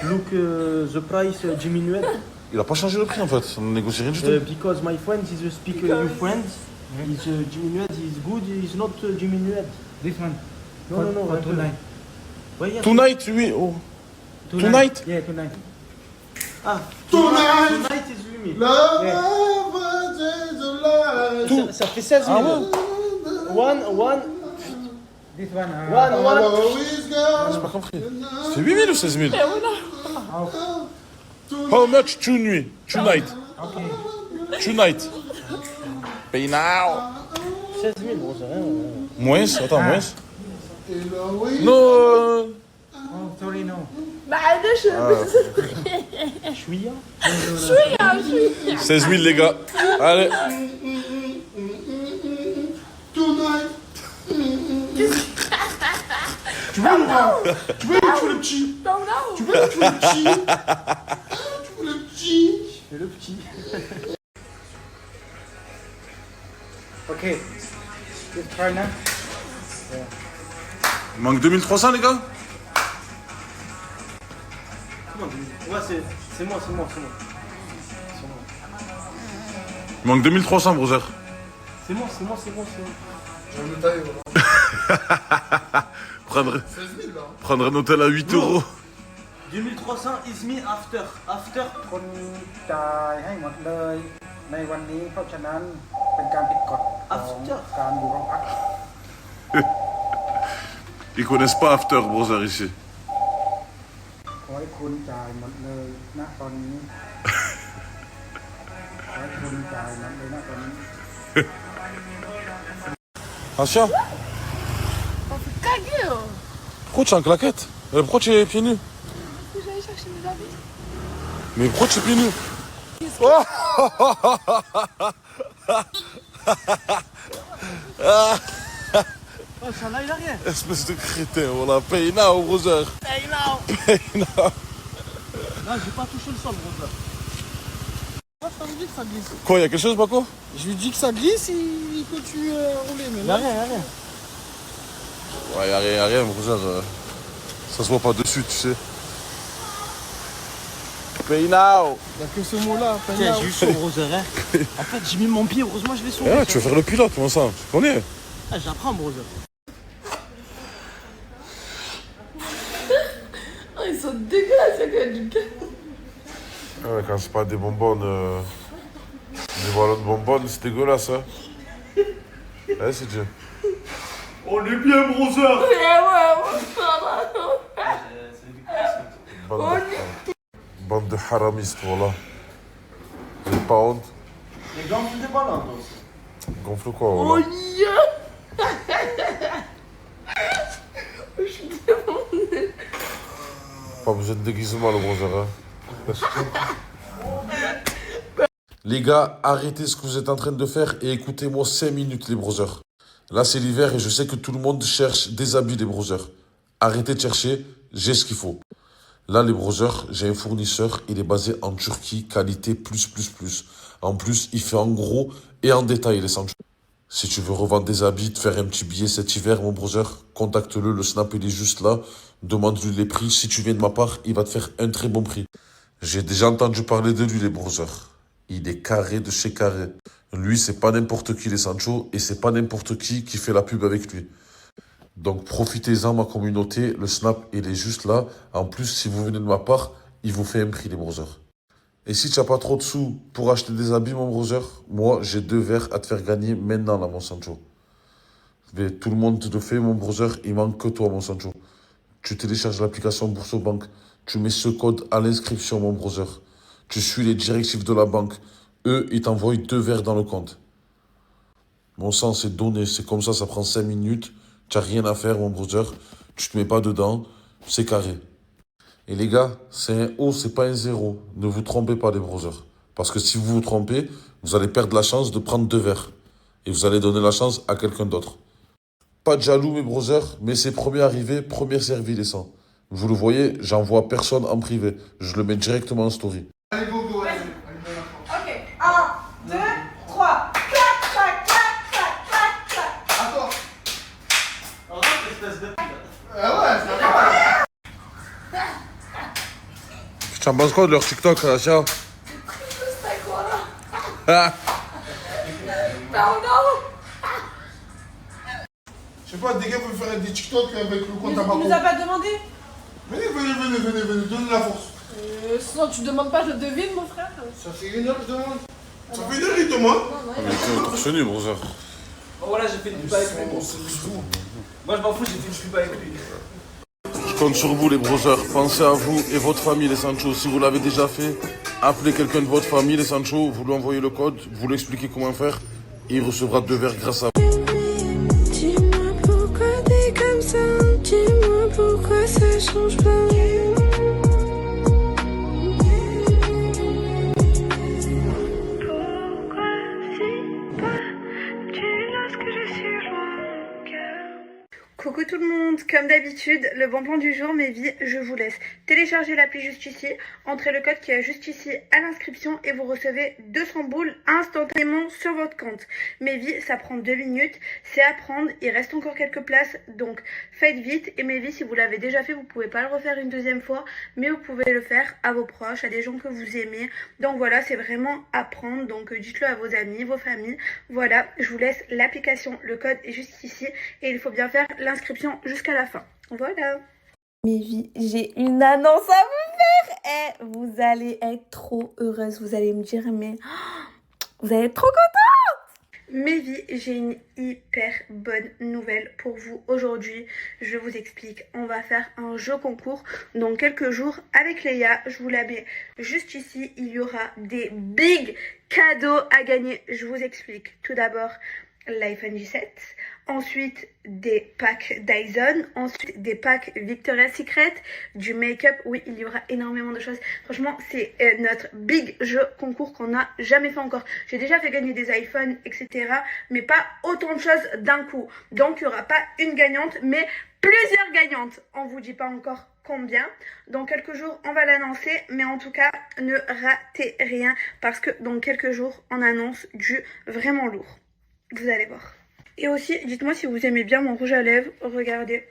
look the price diminued? Il a pas changé le prix en fait, on négocie rien du tout. Because my friend is speak your friend. Is diminued, is good, is not diminued. This one. No, For tonight. Ouais, yeah. Tonight, oui. Oh. Tonight? Yeah, tonight. Ah, Tonight. tonight is limit. Ça fait 16 000. One. This one. J'ai pas compris. C'est 8 000 ou 16 000? How much two nuit? Tonight. Tonight. Pay now. 16 000, bon, c'est rien. Moins, attends, moins. Non. Oh, sorry, no. Bah, je Chouïa. suis 16 000 les gars. Allez. Tonight. Tu veux ou pas? Tu veux le petit? Non, non. Tu veux le petit? Tu veux le petit? C'est le petit. Okay. Let's try now. Il manque 2300 les gars. Ouais, c'est moi. Il manque 2300 brother. C'est moi. Je vais me tailler, voilà. Prendre un hôtel à 8 euros. 2300 is me after. คนจ่ายให้หมดเลยในวันนี้เพราะฉะนั้นเป็นการผิดกฎของการอยู่โรงพัก Ils connaissent pas After brother ici. ขอให้คุณจ่ายหมดเลยณตอนนี้ขอให้คุณจ่ายหมดเลยณตอนนี้ Asia, Cagué, oh. pourquoi tu es en claquette? Pourquoi tu es pieds nus? J'allais chercher mes habits. Mais pourquoi tu es pieds nus? Oh, ça là, il a rien. Espèce de crétin, voilà. Pay now brother. Hey, non. Pay now. Là, j'ai pas touché le sol, brother. Ça me dit que ça glisse. Quoi, y a quelque chose Paco? Je lui dis que ça glisse, il continue à rouler. Mais Y'a rien. Ouais, y a rien brother. Ça se voit pas dessus, tu sais. Pay now. il n'y a que ce mot-là. Tiens, j'ai eu chaud, brother. Hein. En fait, j'ai mis mon pied, heureusement, je l'ai sauvé. Eh, tu vas faire le pilote, comment ça? Tu connais? Ah, j'apprends, brother. Oh, ils sont dégueulasses, il y a du gars. Ouais, quand c'est pas des bonbonnes, des ballons de bonbonnes, c'est dégueulasse, hein. Ouais, c'est Dieu. On est bien, brother. Bande de haramistes, voilà. Vous avez pas honte? Les gants font des ballons, toi aussi. Gonfle quoi, voilà. Pas besoin de déguisement, le bronzer, hein. Les gars, arrêtez ce que vous êtes en train de faire et écoutez-moi 5 minutes, les brothers. Là, c'est l'hiver et je sais que tout le monde cherche des habits, les brothers. Arrêtez de chercher, j'ai ce qu'il faut. Là, les brothers, j'ai un fournisseur, il est basé en Turquie, qualité plus. En plus, il fait en gros et en détail les sandwichs. Si tu veux revendre des habits, te faire un petit billet cet hiver, mon brother, contacte-le, le snap il est juste là. Demande-lui les prix. Si tu viens de ma part, il va te faire un très bon prix. J'ai déjà entendu parler de lui, les brothers. Il est carré de chez carré. Lui, c'est pas n'importe qui, les Sancho, et c'est pas n'importe qui fait la pub avec lui. Donc profitez-en, ma communauté. Le snap, il est juste là. En plus, si vous venez de ma part, il vous fait un prix, les brothers. Et si tu n'as pas trop de sous pour acheter des habits, mon brother, moi, j'ai 2 verres à te faire gagner maintenant, là, mon Sancho. Mais tout le monde te le fait, mon brother. Il manque que toi, mon Sancho. Tu télécharges l'application Boursobank. Tu mets ce code à l'inscription, mon brother. Tu suis les directives de la banque. Eux, ils t'envoient 2 verres dans le compte. Mon sang, c'est donné. C'est comme ça prend 5 minutes. Tu n'as rien à faire, mon brother. Tu te mets pas dedans. C'est carré. Et les gars, c'est un O, c'est pas un 0. Ne vous trompez pas, les brothers. Parce que si vous vous trompez, vous allez perdre la chance de prendre 2 verres. Et vous allez donner la chance à quelqu'un d'autre. Pas de jaloux, mes brothers, mais c'est premier arrivé, premier servi, les sangs. Vous le voyez, j'envoie personne en privé. Je le mets directement en story. Allez, go, go, allez. Ok, 1, 2, 3. Clac, clac, clac, clac, clac, clac. Attends. Ouais, ça va. Tu en penses quoi de leur TikTok, Asia? C'est quoi là? Ah. Pardon. Je sais pas, des gars veulent faire des TikTok avec le compte à Il Bako. nous a pas demandé. Venez, donnez la force. Sinon tu demandes pas, je devine mon frère. Ça fait 1 heure que je demande. Ça fait 1 heure qu'il demande. Torse nu, brother. Oh, voilà, j'ai fait une pub avec lui. Moi, je m'en fous, j'ai fait une pub avec lui. Je compte sur vous, les brothers. Pensez à vous et votre famille, les Sancho. Si vous l'avez déjà fait, appelez quelqu'un de votre famille, les Sancho. Vous lui envoyez le code, vous lui expliquez comment faire. Et il recevra 2 verres grâce à vous. Dis-moi pourquoi t'es comme ça. Dis-moi pourquoi ça change pas. Coucou tout le monde, comme d'habitude, le bon plan du jour, mes vies, je vous laisse télécharger l'appli juste ici, entrez le code qui est juste ici à l'inscription et vous recevez 200 boules instantanément sur votre compte. Mes vies, ça prend 2 minutes, c'est à prendre, il reste encore quelques places, donc faites vite. Et mes vies, si vous l'avez déjà fait, vous pouvez pas le refaire une deuxième fois, mais vous pouvez le faire à vos proches, à des gens que vous aimez. Donc voilà, c'est vraiment à prendre, donc dites-le à vos amis, vos familles. Voilà, je vous laisse l'application, le code est juste ici et il faut bien faire l'inscription jusqu'à la fin. Voilà. Mes vies, j'ai une annonce à vous faire. Et vous allez être trop heureuse. Vous allez me dire, mais vous allez être trop contente. Mes vies, j'ai une hyper bonne nouvelle pour vous aujourd'hui. Je vous explique. On va faire un jeu concours dans quelques jours avec Léa. Je vous la mets juste ici. Il y aura des big cadeaux à gagner. Je vous explique. Tout d'abord, l'iPhone 17. Ensuite, des packs Dyson. Ensuite, des packs Victoria's Secret. Du make-up. Oui, il y aura énormément de choses. Franchement, c'est notre big jeu concours qu'on n'a jamais fait encore. J'ai déjà fait gagner des iPhones, etc. Mais pas autant de choses d'un coup. Donc, il n'y aura pas une gagnante, mais plusieurs gagnantes. On vous dit pas encore combien. Dans quelques jours, on va l'annoncer. Mais en tout cas, ne ratez rien. Parce que dans quelques jours, on annonce du vraiment lourd. Vous allez voir. Et aussi, dites-moi si vous aimez bien mon rouge à lèvres. Regardez.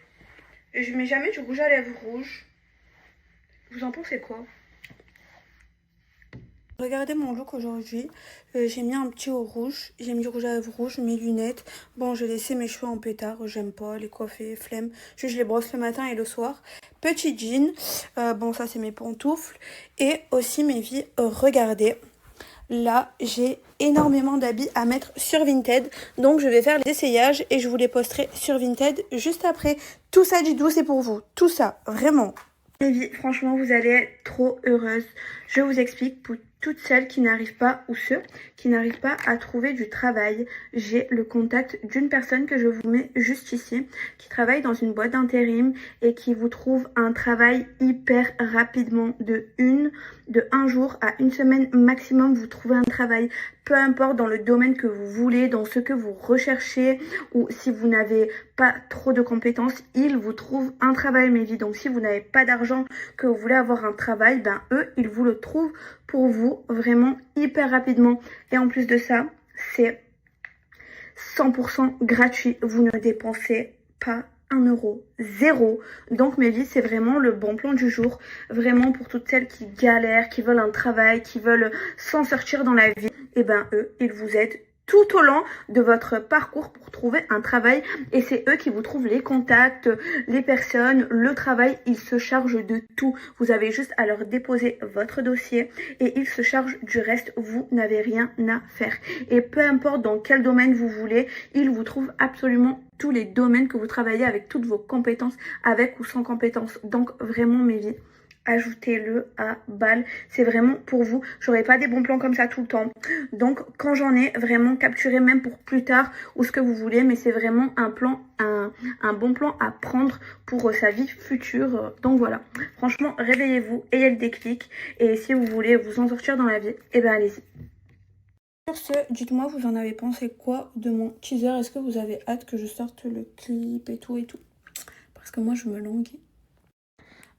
Je mets jamais du rouge à lèvres rouge. Vous en pensez quoi? Regardez mon look aujourd'hui. J'ai mis un petit haut rouge. J'ai mis du rouge à lèvres rouge, mes lunettes. Bon, j'ai laissé mes cheveux en pétard. J'aime pas les coiffer, flemme. Je les brosse le matin et le soir. Petit jean. Bon, ça, c'est mes pantoufles. Et aussi mes vies. Regardez. Là, j'ai énormément d'habits à mettre sur Vinted. Donc, je vais faire les essayages et je vous les posterai sur Vinted juste après. Tout ça, dites-vous, c'est pour vous. Tout ça, vraiment. Franchement, vous allez être trop heureuse. Je vous explique. toutes celles qui n'arrivent pas ou ceux qui n'arrivent pas à trouver du travail, j'ai le contact d'une personne que je vous mets juste ici, qui travaille dans une boîte d'intérim et qui vous trouve un travail hyper rapidement, de un jour à une semaine maximum. Vous trouvez un travail, peu importe dans le domaine que vous voulez, dans ce que vous recherchez, ou si vous n'avez pas trop de compétences, ils vous trouvent un travail, mes vies. Donc si vous n'avez pas d'argent, que vous voulez avoir un travail, ben eux, ils vous le trouvent pour vous vraiment hyper rapidement. Et en plus de ça, c'est 100% gratuit. Vous ne dépensez pas 1 euro, 0. Donc mes vies, c'est vraiment le bon plan du jour. Vraiment pour toutes celles qui galèrent, qui veulent un travail, qui veulent s'en sortir dans la vie. Et ben eux, ils vous aident tout au long de votre parcours pour trouver un travail. Et c'est eux qui vous trouvent les contacts, les personnes, le travail. Ils se chargent de tout. Vous avez juste à leur déposer votre dossier et ils se chargent du reste. Vous n'avez rien à faire. Et peu importe dans quel domaine vous voulez, ils vous trouvent absolument tous les domaines que vous travaillez avec toutes vos compétences, avec ou sans compétences. Donc vraiment mes vies, ajoutez-le à balle, c'est vraiment pour vous. J'aurai pas des bons plans comme ça tout le temps, donc quand j'en ai, vraiment capturé même pour plus tard ou ce que vous voulez, mais c'est vraiment un plan, un bon plan à prendre pour sa vie future. Donc voilà, franchement réveillez-vous, ayez le déclic, et si vous voulez vous en sortir dans la vie, et ben allez-y. Sur ce, dites-moi, vous en avez pensé quoi de mon teaser? Est-ce que vous avez hâte que je sorte le clip et tout parce que moi je me languis.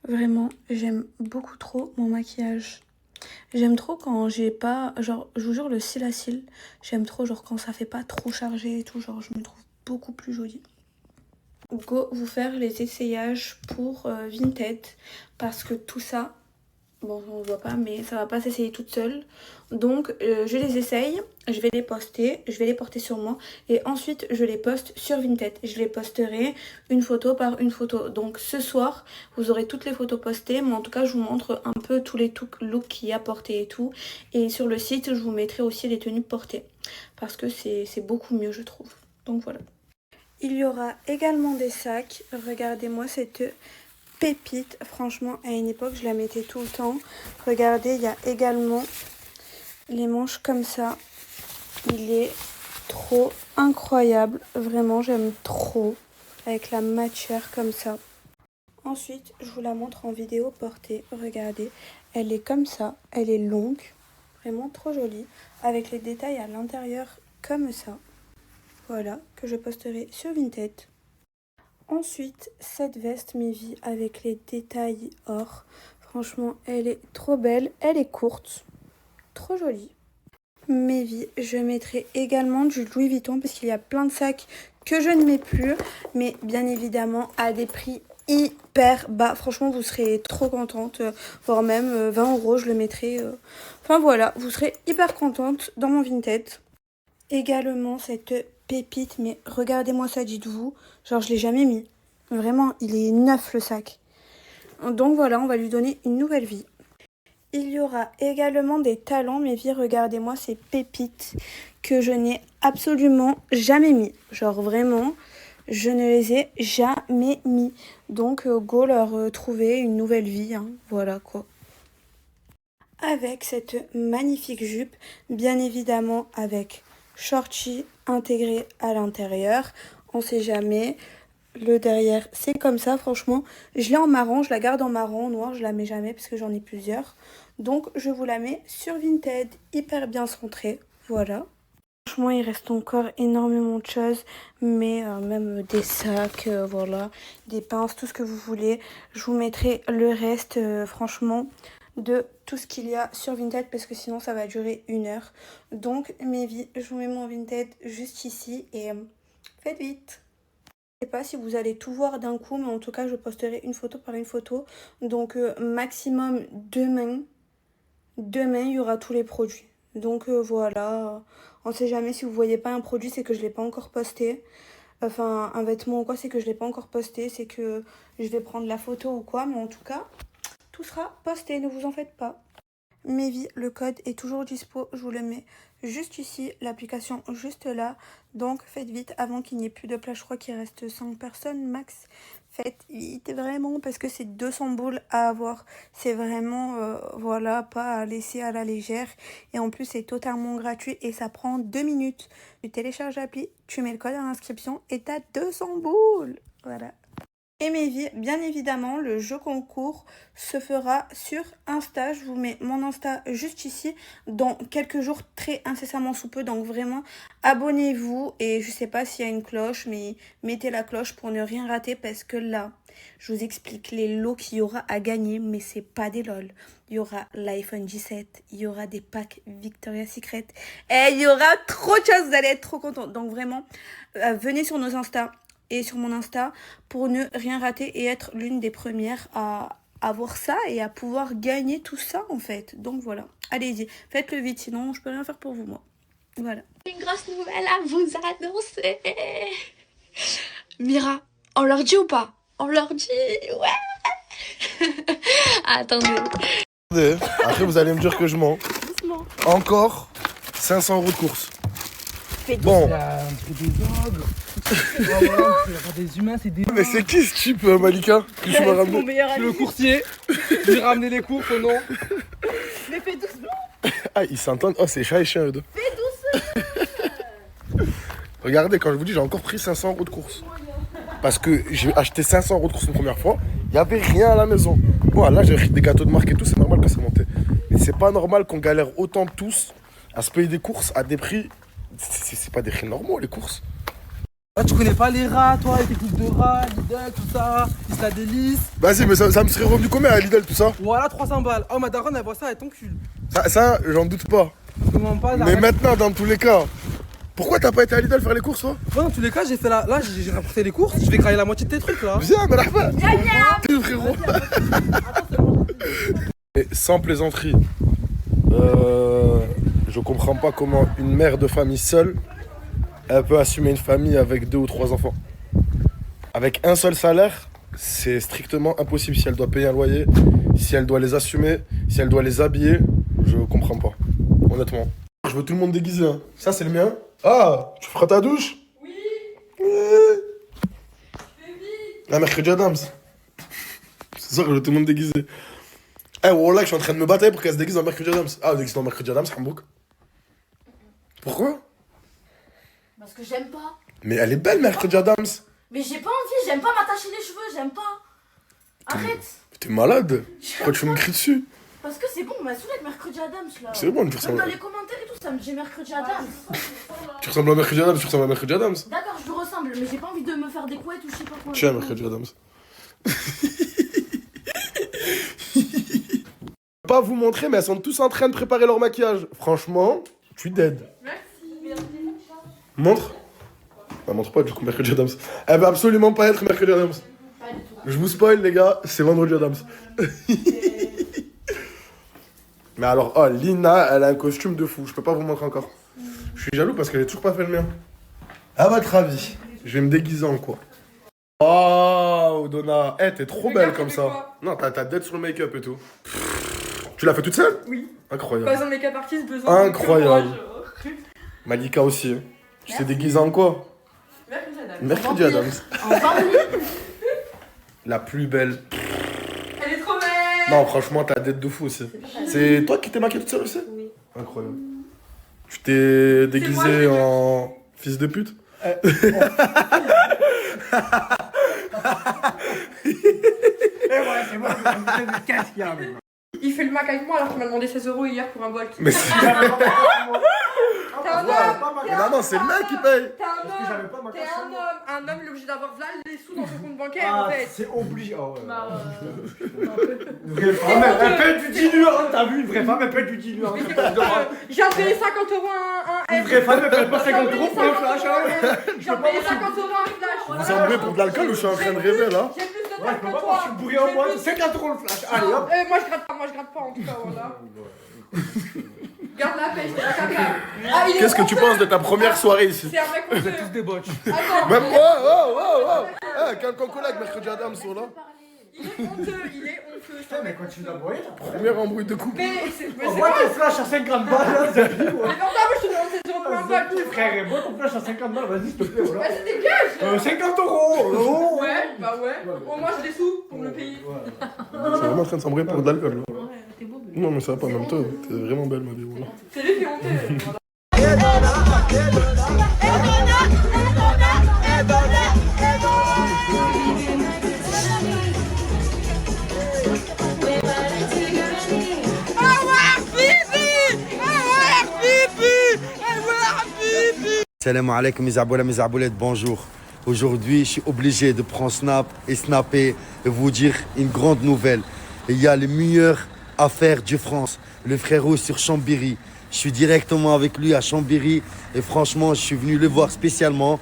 Vraiment, j'aime beaucoup trop mon maquillage. J'aime trop quand j'ai pas, genre, je vous jure, le cil à cils. J'aime trop, genre, quand ça fait pas trop chargé et tout. Genre, je me trouve beaucoup plus jolie. Go vous faire les essayages pour Vinted. Parce que tout ça, bon, on ne voit pas, mais ça va pas s'essayer toute seule. Donc, je les essaye, je vais les poster, je vais les porter sur moi. Et ensuite, je les poste sur Vinted. Je les posterai une photo par une photo. Donc, ce soir, vous aurez toutes les photos postées. Mais en tout cas, je vous montre un peu tous les looks qu'il y a portés et tout. Et sur le site, je vous mettrai aussi les tenues portées. Parce que c'est beaucoup mieux, je trouve. Donc, voilà. Il y aura également des sacs. Regardez-moi cette pépite. Franchement, à une époque, je la mettais tout le temps. Regardez, il y a également les manches comme ça. Il est trop incroyable. Vraiment, j'aime trop. Avec la matière comme ça. Ensuite, je vous la montre en vidéo portée. Regardez, elle est comme ça. Elle est longue. Vraiment trop jolie. Avec les détails à l'intérieur comme ça. Voilà, que je posterai sur Vinted. Ensuite, cette veste Mevi avec les détails or. Franchement, elle est trop belle. Elle est courte. Trop jolie. Mevi, je mettrai également du Louis Vuitton parce qu'il y a plein de sacs que je ne mets plus. Mais bien évidemment, à des prix hyper bas. Franchement, vous serez trop contente. Voire même 20 €, je le mettrai. Enfin voilà, vous serez hyper contente dans mon Vinted. Également, cette pépite, mais regardez-moi ça, dites-vous. Genre, je l'ai jamais mis. Vraiment, il est neuf le sac. Donc voilà, on va lui donner une nouvelle vie. Il y aura également des talons, mes vies, regardez-moi ces pépites que je n'ai absolument jamais mis. Genre vraiment, je ne les ai jamais mis. Donc go leur trouver une nouvelle vie, hein. Voilà quoi. Avec cette magnifique jupe, bien évidemment avec shorty intégré à l'intérieur. On sait jamais. Le derrière, c'est comme ça, franchement. Je l'ai en marron, je la garde en marron, en noir, je la mets jamais parce que j'en ai plusieurs. Donc, je vous la mets sur Vinted, hyper bien centrée. Voilà. Franchement, il reste encore énormément de choses, mais même des sacs, voilà, des pinces, tout ce que vous voulez. Je vous mettrai le reste, franchement, de tout ce qu'il y a sur Vinted parce que sinon, ça va durer 1 heure. Donc, mes vies, je vous mets mon Vinted juste ici et faites vite. Je sais pas si vous allez tout voir d'un coup, mais en tout cas je posterai une photo par une photo. Donc maximum demain il y aura tous les produits. Donc voilà, on sait jamais, si vous voyez pas un produit, c'est que je l'ai pas encore posté. Enfin un vêtement ou quoi, c'est que je l'ai pas encore posté, c'est que je vais prendre la photo ou quoi, mais en tout cas tout sera posté, ne vous en faites pas. Mevi, le code est toujours dispo, je vous le mets juste ici, l'application juste là. Donc faites vite avant qu'il n'y ait plus de place. Je crois qu'il reste 5 personnes max. Faites vite vraiment parce que c'est 200 boules à avoir. C'est vraiment, voilà, pas à laisser à la légère. Et en plus, c'est totalement gratuit et ça prend 2 minutes. Tu télécharges l'appli, tu mets le code à l'inscription et t'as 200 boules. Voilà. Et bien évidemment, le jeu concours se fera sur Insta. Je vous mets mon Insta juste ici dans quelques jours, très incessamment sous peu. Donc vraiment, abonnez-vous. Et je sais pas s'il y a une cloche, mais mettez la cloche pour ne rien rater. Parce que là, je vous explique les lots qu'il y aura à gagner. Mais c'est pas des lol. Il y aura l'iPhone 17, il y aura des packs Victoria's Secret. Et il y aura trop de choses, vous allez être trop contents. Donc vraiment, venez sur nos Insta. Et sur mon Insta pour ne rien rater et être l'une des premières à avoir ça et à pouvoir gagner tout ça en fait. Donc voilà, allez-y, faites-le vite, sinon je peux rien faire pour vous moi. Voilà. Une grosse nouvelle à vous annoncer. Mira, on leur dit ou pas? On leur dit, ouais. Attendez. Après vous allez me dire que je mens. Doucement. Encore 500 € de course. Fais Bon. Des ogres. Des humains, c'est des. Mais c'est qui ce type, Malika, que tu m'as ramené? C'est le coursier. J'ai ramené les courses au nom. Mais fais doucement. Ah, ils s'entendent. Oh, c'est chat et chien, eux deux. Fais doucement. Regardez, quand je vous dis, j'ai encore pris 500 € de course. Parce que j'ai acheté 500 € de course une première fois, il n'y avait rien à la maison. Bon, là, j'ai acheté des gâteaux de marque et tout, c'est normal que ça monte. Mais c'est pas normal qu'on galère autant tous à se payer des courses à des prix. C'est pas des prix normaux, les courses. Ah, tu connais pas les rats, toi, les techniques de rats, Lidl, tout ça, Isla Délice. Vas-y, mais ça me serait revenu combien à Lidl, tout ça? Voilà, 300 balles. Oh, ma daronne, elle voit ça, elle t'encule. Ça, j'en doute pas. Comment pas, Mais maintenant, dans tous les cas, pourquoi t'as pas été à Lidl faire les courses, toi? Dans tous les cas, j'ai fait là, j'ai rapporté les courses, je vais grailler la moitié de tes trucs là. Viens, marhaba. T'es frérot. Et sans plaisanterie, je comprends pas comment une mère de famille seule, elle peut assumer une famille avec 2 ou 3 enfants. Avec un seul salaire, c'est strictement impossible. Si elle doit payer un loyer, si elle doit les assumer, si elle doit les habiller, je comprends pas, honnêtement. Je veux tout le monde déguisé, hein. Ça, c'est le mien. Ah, tu feras ta douche? Oui. La mercredi Adams. C'est ça que je veux tout le monde déguisé. Eh, voilà, je suis en train de me battre pour qu'elle se déguise en mercredi Adams. Ah, déguise en mercredi Adams, Hambouk. Pourquoi? Parce que j'aime pas. Mais elle est belle, mercredi Adams. Mais j'ai pas envie, j'aime pas m'attacher les cheveux, j'aime pas. Arrête. T'es malade? Pourquoi tu me cries dessus? Parce que c'est bon, on m'a saoulé avec Mercredi Adams là. C'est bon, tu Même ressembles. dans les commentaires et tout, ça me dit Mercredi Adams. Tu ressembles à mercredi Adams, tu ressembles à mercredi Adams. D'accord, je lui ressemble, mais j'ai pas envie de me faire des couettes ou je sais pas quoi. Tu es mercredi Adams. Pas vous montrer, mais elles sont tous en train de préparer leur maquillage. Franchement, tu dead. Merci. Montre. Elle montre pas du coup mercredi Adams. Elle va absolument pas être mercredi Adams. Je vous spoil les gars, c'est vendredi Adams. Mais alors, oh, Lina, elle a un costume de fou. Je peux pas vous montrer encore. Je suis jaloux parce qu'elle a toujours pas fait le mien. À votre avis, je vais me déguiser en quoi? Oh, Donna, hey, t'es trop belle comme ça. Non, t'as ta tête sur le make-up et tout. Tu l'as fait toute seule? Oui. Incroyable. Pas un make-up artiste, besoin Incroyable. Malika aussi. Tu t'es déguisée en quoi? Mercredi Adams. La plus belle. Elle est trop belle. Non, franchement, t'as la tête de fou aussi. C'est toi qui t'es maquillée toute seule aussi? Oui. Incroyable. Tu t'es déguisé en fils de pute? Il fait le Mac avec moi alors qu'il m'a demandé 16 € hier pour un bol. Mais c'est... T'es un homme. Non, c'est le mec qui paye. T'es un homme. T'es un homme. Un homme, il est obligé d'avoir là les sous dans son compte bancaire en fait. C'est obligé. Oh, ouais. Bah Une vraie femme, elle paye du diluant. T'as vu, une vraie femme, elle paye du diluant. J'ai payé 50 € un Une vraie femme, elle paye pas 50 € pour un flash. J'ai payé 50 € un flash. Vous semblez pour de l'alcool ou je suis en train de rêver là? J'ai plus de Ouais, je peux pas voir, je suis bourré en bois, 50 € le flash. Allez hop. Moi je gratte pas en tout cas, voilà. Garde la pêche, t'es la caca. Qu'est-ce que tu penses de ta première soirée ici? C'est un mec Vous êtes tous des botches. Attends. Même moi, oh. Quelqu'un collègue mercredi Adams sont là. Il est honteux, ça. Mais quand tu l'envoies, Premier embrouille de couple. Mais c'est envoie ton flash à 50 balles, là, c'est plus, Mais portable, je te demande c'est sur le plan bac. frère, moi ton flash à 50 balles, vas-y, s'il te plaît, voilà. Vas-y, dégage. 50 €. Ouais, bah ouais. Au moins, j'ai des sous pour me le payer. C'est vraiment en train de s'embrouiller pour de l'alcool. Non, mais ça va pas, même toi, t'es vraiment belle, ma vie. Voilà. C'est lui qui est honteux. Salam alaikum mes aboulettes, bonjour. Aujourd'hui, je suis obligé de prendre snap et snapper et vous dire une grande nouvelle. Il y a les meilleures affaires de France, le frérot sur Chambéry. Je suis directement avec lui à Chambéry et franchement, je suis venu le voir spécialement.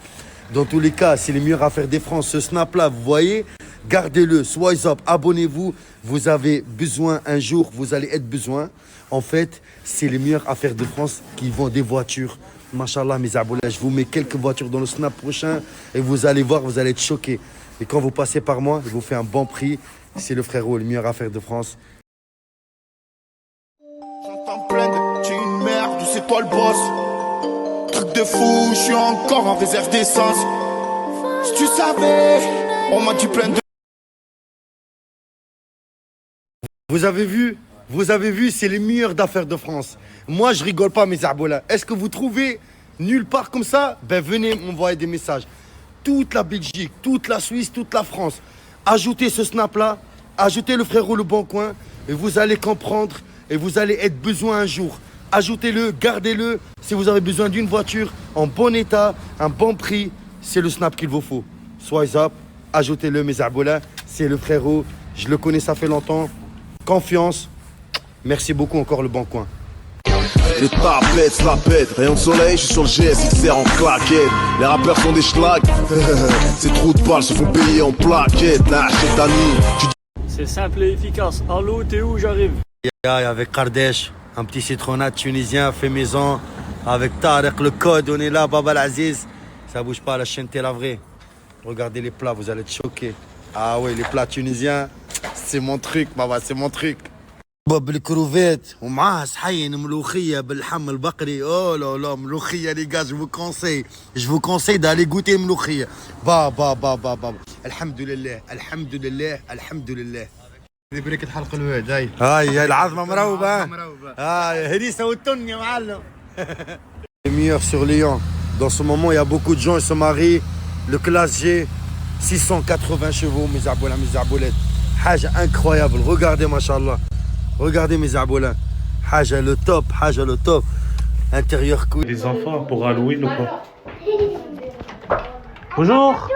Dans tous les cas, c'est les meilleures affaires de France. Ce snap-là, vous voyez, gardez-le, swipe up, abonnez-vous. Vous avez besoin un jour, vous allez être besoin. En fait, c'est les meilleures affaires de France qui vendent des voitures. Machallah, mes aboulets, je vous mets quelques voitures dans le snap prochain et vous allez voir, vous allez être choqués. Et quand vous passez par moi, je vous fais un bon prix. C'est le frérot, les meilleures affaires de France. J'entends plaindre, tu es une merde, c'est toi le boss. Truc de fou, je suis encore en réserve d'essence. Si tu savais, on m'a dit plein de... Vous avez vu, c'est les meilleures d'affaires de France. Moi, je rigole pas, mes arbolins. Est-ce que vous trouvez nulle part comme ça? Ben, venez m'envoyer des messages. Toute la Belgique, toute la Suisse, toute la France. Ajoutez ce snap-là, ajoutez le frérot Le Bon Coin, et vous allez comprendre, et vous allez être besoin un jour. Ajoutez-le, gardez-le. Si vous avez besoin d'une voiture en bon état, un bon prix, c'est le snap qu'il vous faut. Swipe up, ajoutez-le, mes arbolins. C'est le frérot, je le connais, ça fait longtemps. Confiance. Merci beaucoup encore Le Bon Coin. Les tapettes, se la pètent, rayon de soleil, je suis sur le GSXR en claquette. Les rappeurs sont des schlags, ces trous de balles se font payer en plaquettes. C'est simple et efficace. Allô, t'es où? J'arrive. Avec Kardesh, un petit citronnade tunisien fait maison. Avec Tarek, le code, on est là, Baba Aziz. Ça bouge pas, la chaîne t'es la vraie. Regardez les plats, vous allez être choqués. Ah ouais, les plats tunisiens, c'est mon truc, Baba, c'est mon truc. بالكروفيت ومعاها صحين ملوخيه باللحم البقري اوه لا لا ملوخيه لي gars je vous conseille d'aller goûter ملوخيه با الحمد لله هذه بريكة حلق الواد هاي العظمه مروبه هاي هريسه والتن يا معلم. Les meilleurs sur Lyon. Dans ce moment, il y a beaucoup de gens qui se marient. Le classe G, 680 chevaux, mes arboulettes. Haja incroyable. Regardez, machallah. Regardez mes arbolins. Haja le top. Intérieur cool. Les enfants pour Halloween ou pas? Bonjour.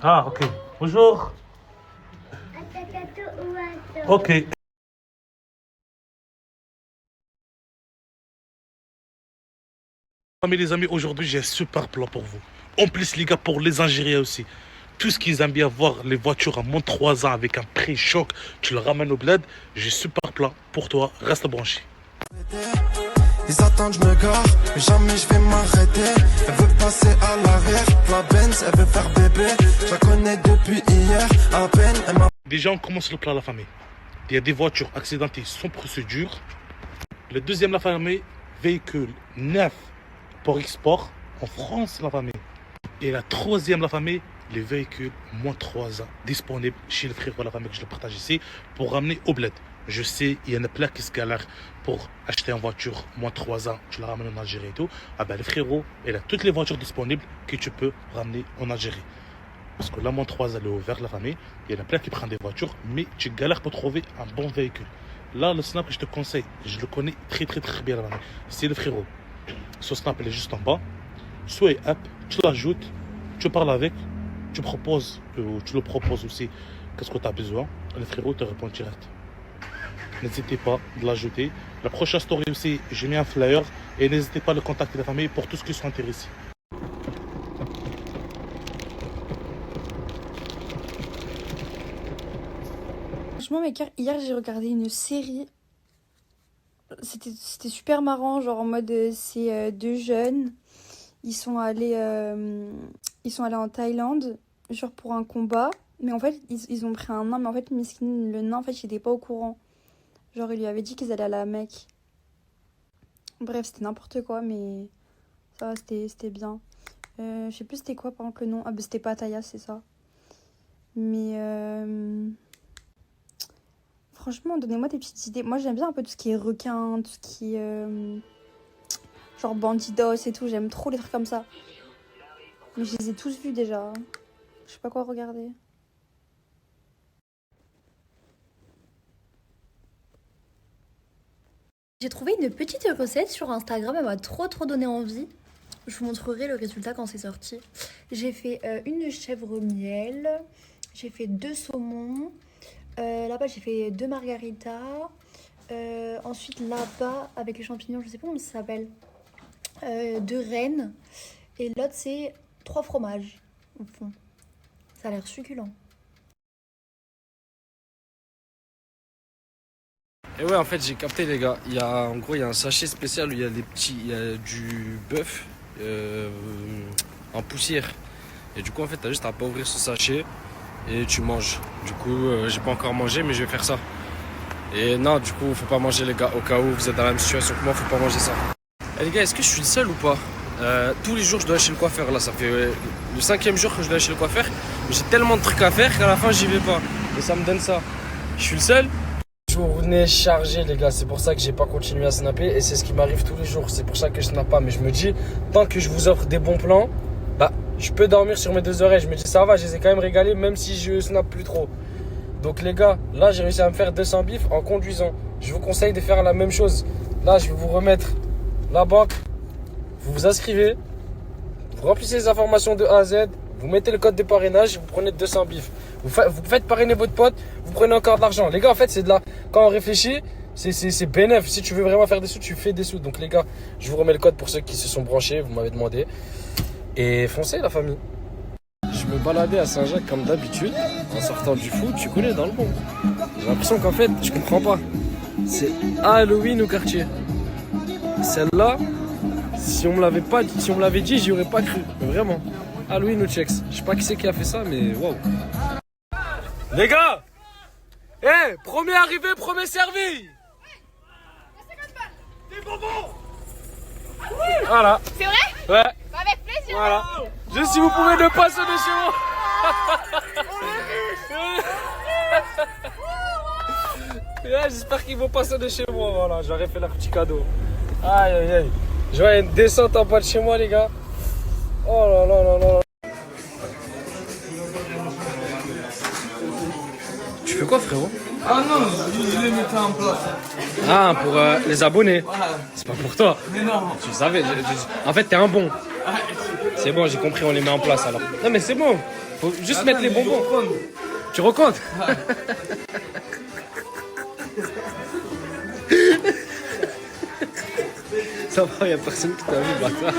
Ah, ok. Bonjour. Ok. Mais les amis, aujourd'hui j'ai un super plan pour vous. En plus les gars, pour les Algériens aussi. Tout ce qu'ils aiment bien voir, les voitures à moins de 3 ans avec un prix choc, tu le ramènes au bled. J'ai un super plan pour toi, reste branché. Ils attendent, je me gare, mais jamais je vais m'arrêter. Elle veut passer à l'arrière, la Benz, elle veut faire bébé. Je la connais depuis hier, à peine elle m'a... Déjà on commence le plan à la famille. Il y a des voitures accidentées sans procédure. Le deuxième la famille, véhicule neuf pour export en France la famille. Et la troisième la famille, les véhicules moins 3 ans disponibles chez le frérot de la famille que je le partage ici pour ramener au bled. Je sais, il y en a plein qui se galèrent pour acheter une voiture moins 3 ans, tu la ramènes en Algérie et tout. Ah ben le frérot, il a toutes les voitures disponibles que tu peux ramener en Algérie. Parce que là, moins 3 ans, elle est ouverte la famille. Il y en a plein qui prennent des voitures, mais tu galères pour trouver un bon véhicule. Là, le snap que je te conseille, je le connais très bien la famille. C'est le frérot. Ce snap, il est juste en bas. Soit up, tu l'ajoutes, tu parles avec. Tu le proposes aussi qu'est-ce que tu as besoin. Le frérot te répond direct. N'hésitez pas de l'ajouter. La prochaine story aussi, j'ai mis un flyer et n'hésitez pas à le contacter la famille pour tout ce qui sont intéressés. Franchement, mec, hier j'ai regardé une série. C'était super marrant, genre en mode c'est deux jeunes. Ils sont allés en Thaïlande, genre pour un combat. Mais en fait, ils ont pris un nain, mais en fait, Miskin, le nain, en fait, il était pas au courant. Genre, il lui avait dit qu'ils allaient à la Mecque. Bref, c'était n'importe quoi, mais ça, c'était bien. Je sais plus c'était quoi, par exemple, le nom. Ah, bah, c'était Pattaya, c'est ça. Mais franchement, donnez-moi des petites idées. Moi, j'aime bien un peu tout ce qui est requin, tout ce qui est genre bandidos et tout. J'aime trop les trucs comme ça. Mais je les ai tous vus déjà. Je sais pas quoi regarder. J'ai trouvé une petite recette sur Instagram, elle m'a trop donné envie. Je vous montrerai le résultat quand c'est sorti. J'ai fait une chèvre miel, j'ai fait 2 saumons, là-bas j'ai fait 2 margaritas, ensuite là-bas avec les champignons, je sais pas comment ça s'appelle, 2 rennes, et l'autre c'est 3 fromages au fond. Ça a l'air succulent. Et ouais, en fait, j'ai capté, les gars. En gros, il y a un sachet spécial où il y a du bœuf en poussière. Et du coup, en fait, t'as juste à pas ouvrir ce sachet et tu manges. Du coup, j'ai pas encore mangé, mais je vais faire ça. Et non, du coup, faut pas manger, les gars. Au cas où vous êtes dans la même situation que moi, faut pas manger ça. Et les gars, est-ce que je suis le seul ou pas? Tous les jours, je dois aller chez le coiffeur. Là, ça fait le 5e jour que je dois aller chez le coiffeur. Mais j'ai tellement de trucs à faire qu'à la fin, j'y vais pas. Et ça me donne ça. Je suis le seul? Journée chargée, les gars, c'est pour ça que j'ai pas continué à snapper et c'est ce qui m'arrive tous les jours, c'est pour ça que je snappe pas. Mais je me dis, tant que je vous offre des bons plans, bah je peux dormir sur mes 2 oreilles. Je me dis ça va, je les ai quand même régalés même si je snap plus trop. Donc les gars, là j'ai réussi à me faire 200 bifs en conduisant. Je vous conseille de faire la même chose. Là je vais vous remettre la banque, vous vous inscrivez, vous remplissez les informations de A à Z, vous mettez le code de parrainage, vous prenez 200 bifs. Vous faites parrainer votre pote, vous prenez encore de l'argent. Les gars, en fait, c'est de là. Quand on réfléchit, c'est bénéf. Si tu veux vraiment faire des sous, tu fais des sous. Donc, les gars, je vous remets le code pour ceux qui se sont branchés. Vous m'avez demandé. Et foncez, la famille. Je me baladais à Saint-Jacques comme d'habitude, en sortant du foot. Tu connais, dans le bon. J'ai l'impression qu'en fait, je comprends pas. C'est Halloween au quartier. Celle-là, si on me l'avait pas dit, si on me l'avait dit, j'y aurais pas cru. Vraiment. Halloween au Chex. Je sais pas qui c'est qui a fait ça, mais waouh. Les gars, premier arrivé, premier servi. Des bonbons. Voilà. C'est vrai? Ouais. Avec plaisir. Voilà. Juste si vous pouvez ne pas sonner chez moi. Ouais, j'espère qu'ils vont pas sonner chez moi. Voilà, j'aurais fait leur petit cadeau. Aïe aïe aïe. Je vois une descente en bas de chez moi, les gars. Oh là là là là. Tu fais quoi, frérot? Ah non, je les mettais en place. Ah, pour les abonnés. Voilà. C'est pas pour toi. Mais non. Tu savais. En fait, t'es un bon. C'est bon, j'ai compris, on les met en place alors. Non, mais c'est bon. Faut juste mettre les bonbons. Tu recomptes? Ça va, y'a personne qui t'a vu, bâtard.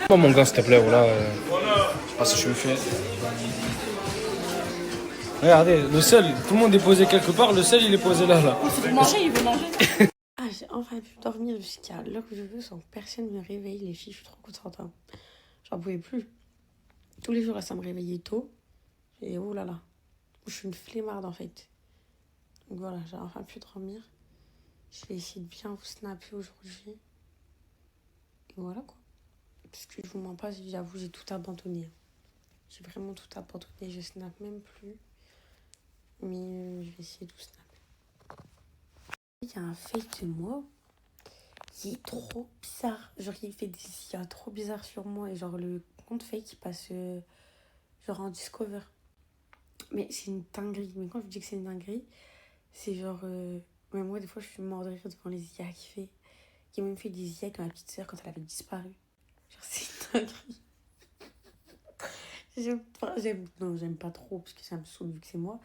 Bon, mon gars, s'il te plaît, voilà. Je sais pas si je me fais. Regardez, le seul, tout le monde est posé quelque part, le seul il est posé là. Il veut manger, il veut manger. Ah, j'ai enfin pu dormir jusqu'à l'heure que je veux sans personne me réveille, les filles, je suis trop contente. Hein. J'en pouvais plus. Tous les jours, ça me réveillait tôt. Et oh là là, je suis une flemmarde en fait. Donc voilà, j'ai enfin pu dormir. Je vais essayer de bien vous snapper aujourd'hui. Et voilà quoi. Parce que je vous mens pas, j'avoue, j'ai tout abandonné. J'ai vraiment tout abandonné, je snap même plus. Mais je vais essayer de vous snapper. Il y a un fake de moi qui est trop bizarre. Genre, il fait des IA trop bizarres sur moi. Et genre, le compte fake, il passe genre en discover. Mais c'est une dinguerie. Mais quand je dis que c'est une dinguerie, c'est genre... même moi, des fois, je suis mort de rire devant les IA qu'il fait. Qui a même fait des IA avec ma petite sœur quand elle avait disparu. Genre, c'est une dinguerie. J'aime pas trop parce que ça me saoule vu que c'est moi.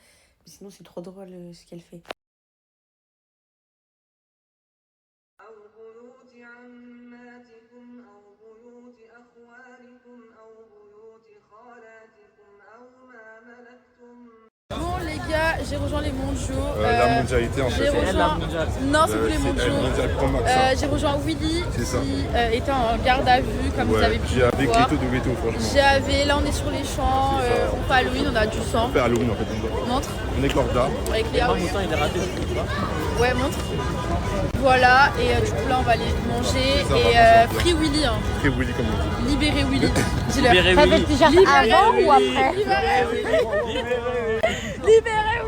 Mais sinon, c'est trop drôle ce qu'elle fait. Bon les gars, j'ai rejoint les mondiaux. La mondialité en fait. J'ai rejoint... Non, c'est vous les mondiaux. J'ai rejoint Willy C'est ça. qui était en garde à vue, comme vous avez pu J'ai le avec voir. Grito de Veto, franchement. J'avais, là on est sur les champs, on fait Halloween, on a du sang. On fait Halloween en fait. Montre. On est Corda. Avec Léa. il est raté. Ouais, montre. Voilà, et du coup là on va aller manger. Et Free Willy. Hein. Free Willy comme on dit. Libéré Willy. Libéré Dis-leur. Willy. Déjà avant ou après? Libéré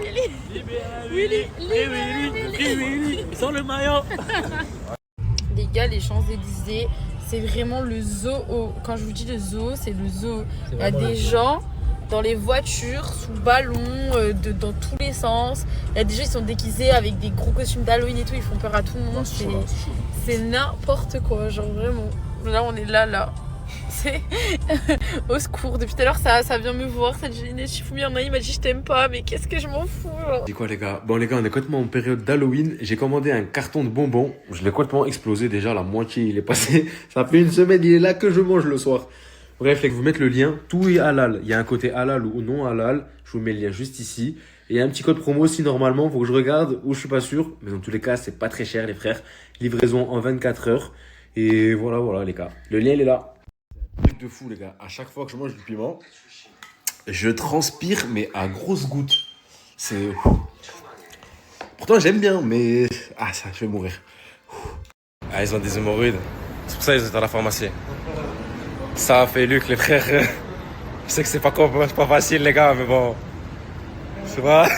Willy. Willy. Libéré Willy. Sans le maillot. Les gars, les Champs-Élysées, c'est vraiment le zoo. Quand je vous dis le zoo, c'est le zoo. Il y a des gens dans les voitures, sous ballon, dans tous les sens. Il y a des gens qui sont déguisés avec des gros costumes d'Halloween et tout, ils font peur à tout le monde. C'est n'importe quoi, genre vraiment. Là, on est là. C'est au secours. Depuis tout à l'heure, ça vient me voir, cette Gélinette Chifoumi. Il m'a dit je t'aime pas, mais qu'est-ce que je m'en fous. Dis quoi les gars? Bon les gars, on est complètement en période d'Halloween. J'ai commandé un carton de bonbons. Je l'ai complètement explosé déjà, la moitié il est passé. Ça fait une semaine, il est là que je mange le soir. Bref, je vais vous mettre le lien. Tout est halal. Il y a un côté halal ou non halal. Je vous mets le lien juste ici. Et il y a un petit code promo aussi normalement. Faut que je regarde ou je suis pas sûr. Mais dans tous les cas, c'est pas très cher les frères. Livraison en 24 heures. Et voilà les gars. Le lien il est là. Truc de fou les gars. À chaque fois que je mange du piment, je transpire mais à grosses gouttes. C'est... Pourtant j'aime bien mais... Ah ça, je vais mourir. Ah, ils ont des hémorroïdes. C'est pour ça qu'ils sont à la pharmacie. Ça a fait Luc, les frères. Je sais que c'est pas facile, les gars, mais bon. C'est vrai.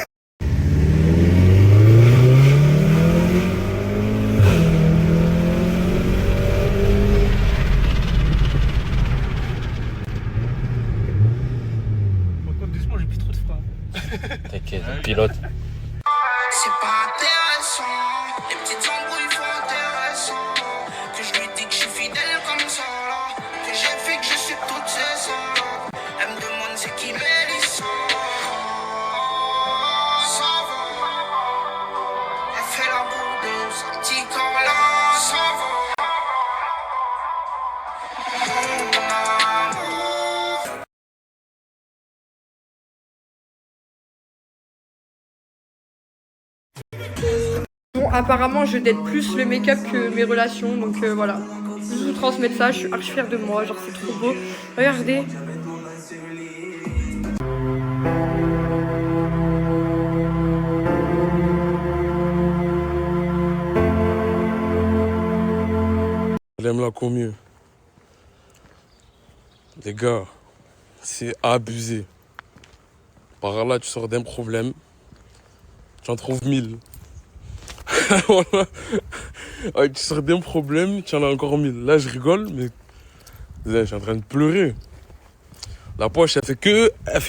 Doucement, j'ai plus trop de froid. T'inquiète, pilote. C'est pas intéressant, les petites embrouilles font intéressant. Que je lui dis que je suis fidèle comme ça là. Que j'ai fait que je suis toutes ces salades. Elle me demande c'est qui Mélissa. Ça va. Elle fait la boule de sa petite là. Ça va. Bon, apparemment, je date plus le make-up que mes relations, donc voilà. Je vous transmets ça, je suis archi fière de moi, genre c'est trop beau. Regardez. Elle aime la con mieux. Les gars, c'est abusé. Par là, tu sors d'un problème, tu en trouves 1000. Voilà. Ouais, tu sors d'un problème, tu en as encore 1000. Là, je rigole, mais là, je suis en train de pleurer. La poche, elle fait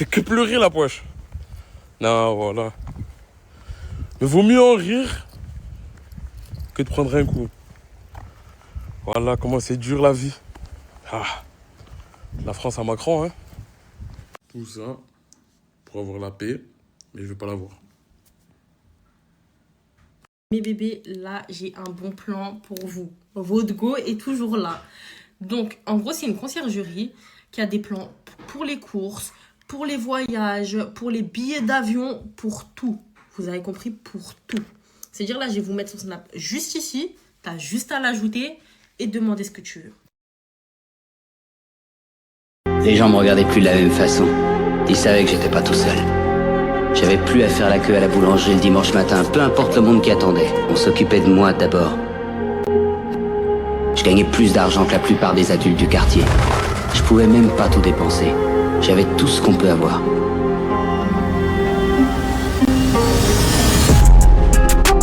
que pleurer, la poche. Non, voilà. Mais vaut mieux en rire que de prendre un coup. Voilà comment c'est dur la vie. Ah. La France à Macron, hein. Tout ça pour avoir la paix, mais je veux pas l'avoir. Mes bébés, là, j'ai un bon plan pour vous. Votre go est toujours là. Donc, en gros, c'est une conciergerie qui a des plans pour les courses, pour les voyages, pour les billets d'avion, pour tout. Vous avez compris, pour tout. C'est-à-dire, là, je vais vous mettre son snap juste ici. T'as juste à l'ajouter et demander ce que tu veux. Les gens me regardaient plus de la même façon. Ils savaient que j'étais pas tout seul. J'avais plus à faire la queue à la boulangerie le dimanche matin, peu importe le monde qui attendait. On s'occupait de moi d'abord. Je gagnais plus d'argent que la plupart des adultes du quartier. Je pouvais même pas tout dépenser. J'avais tout ce qu'on peut avoir.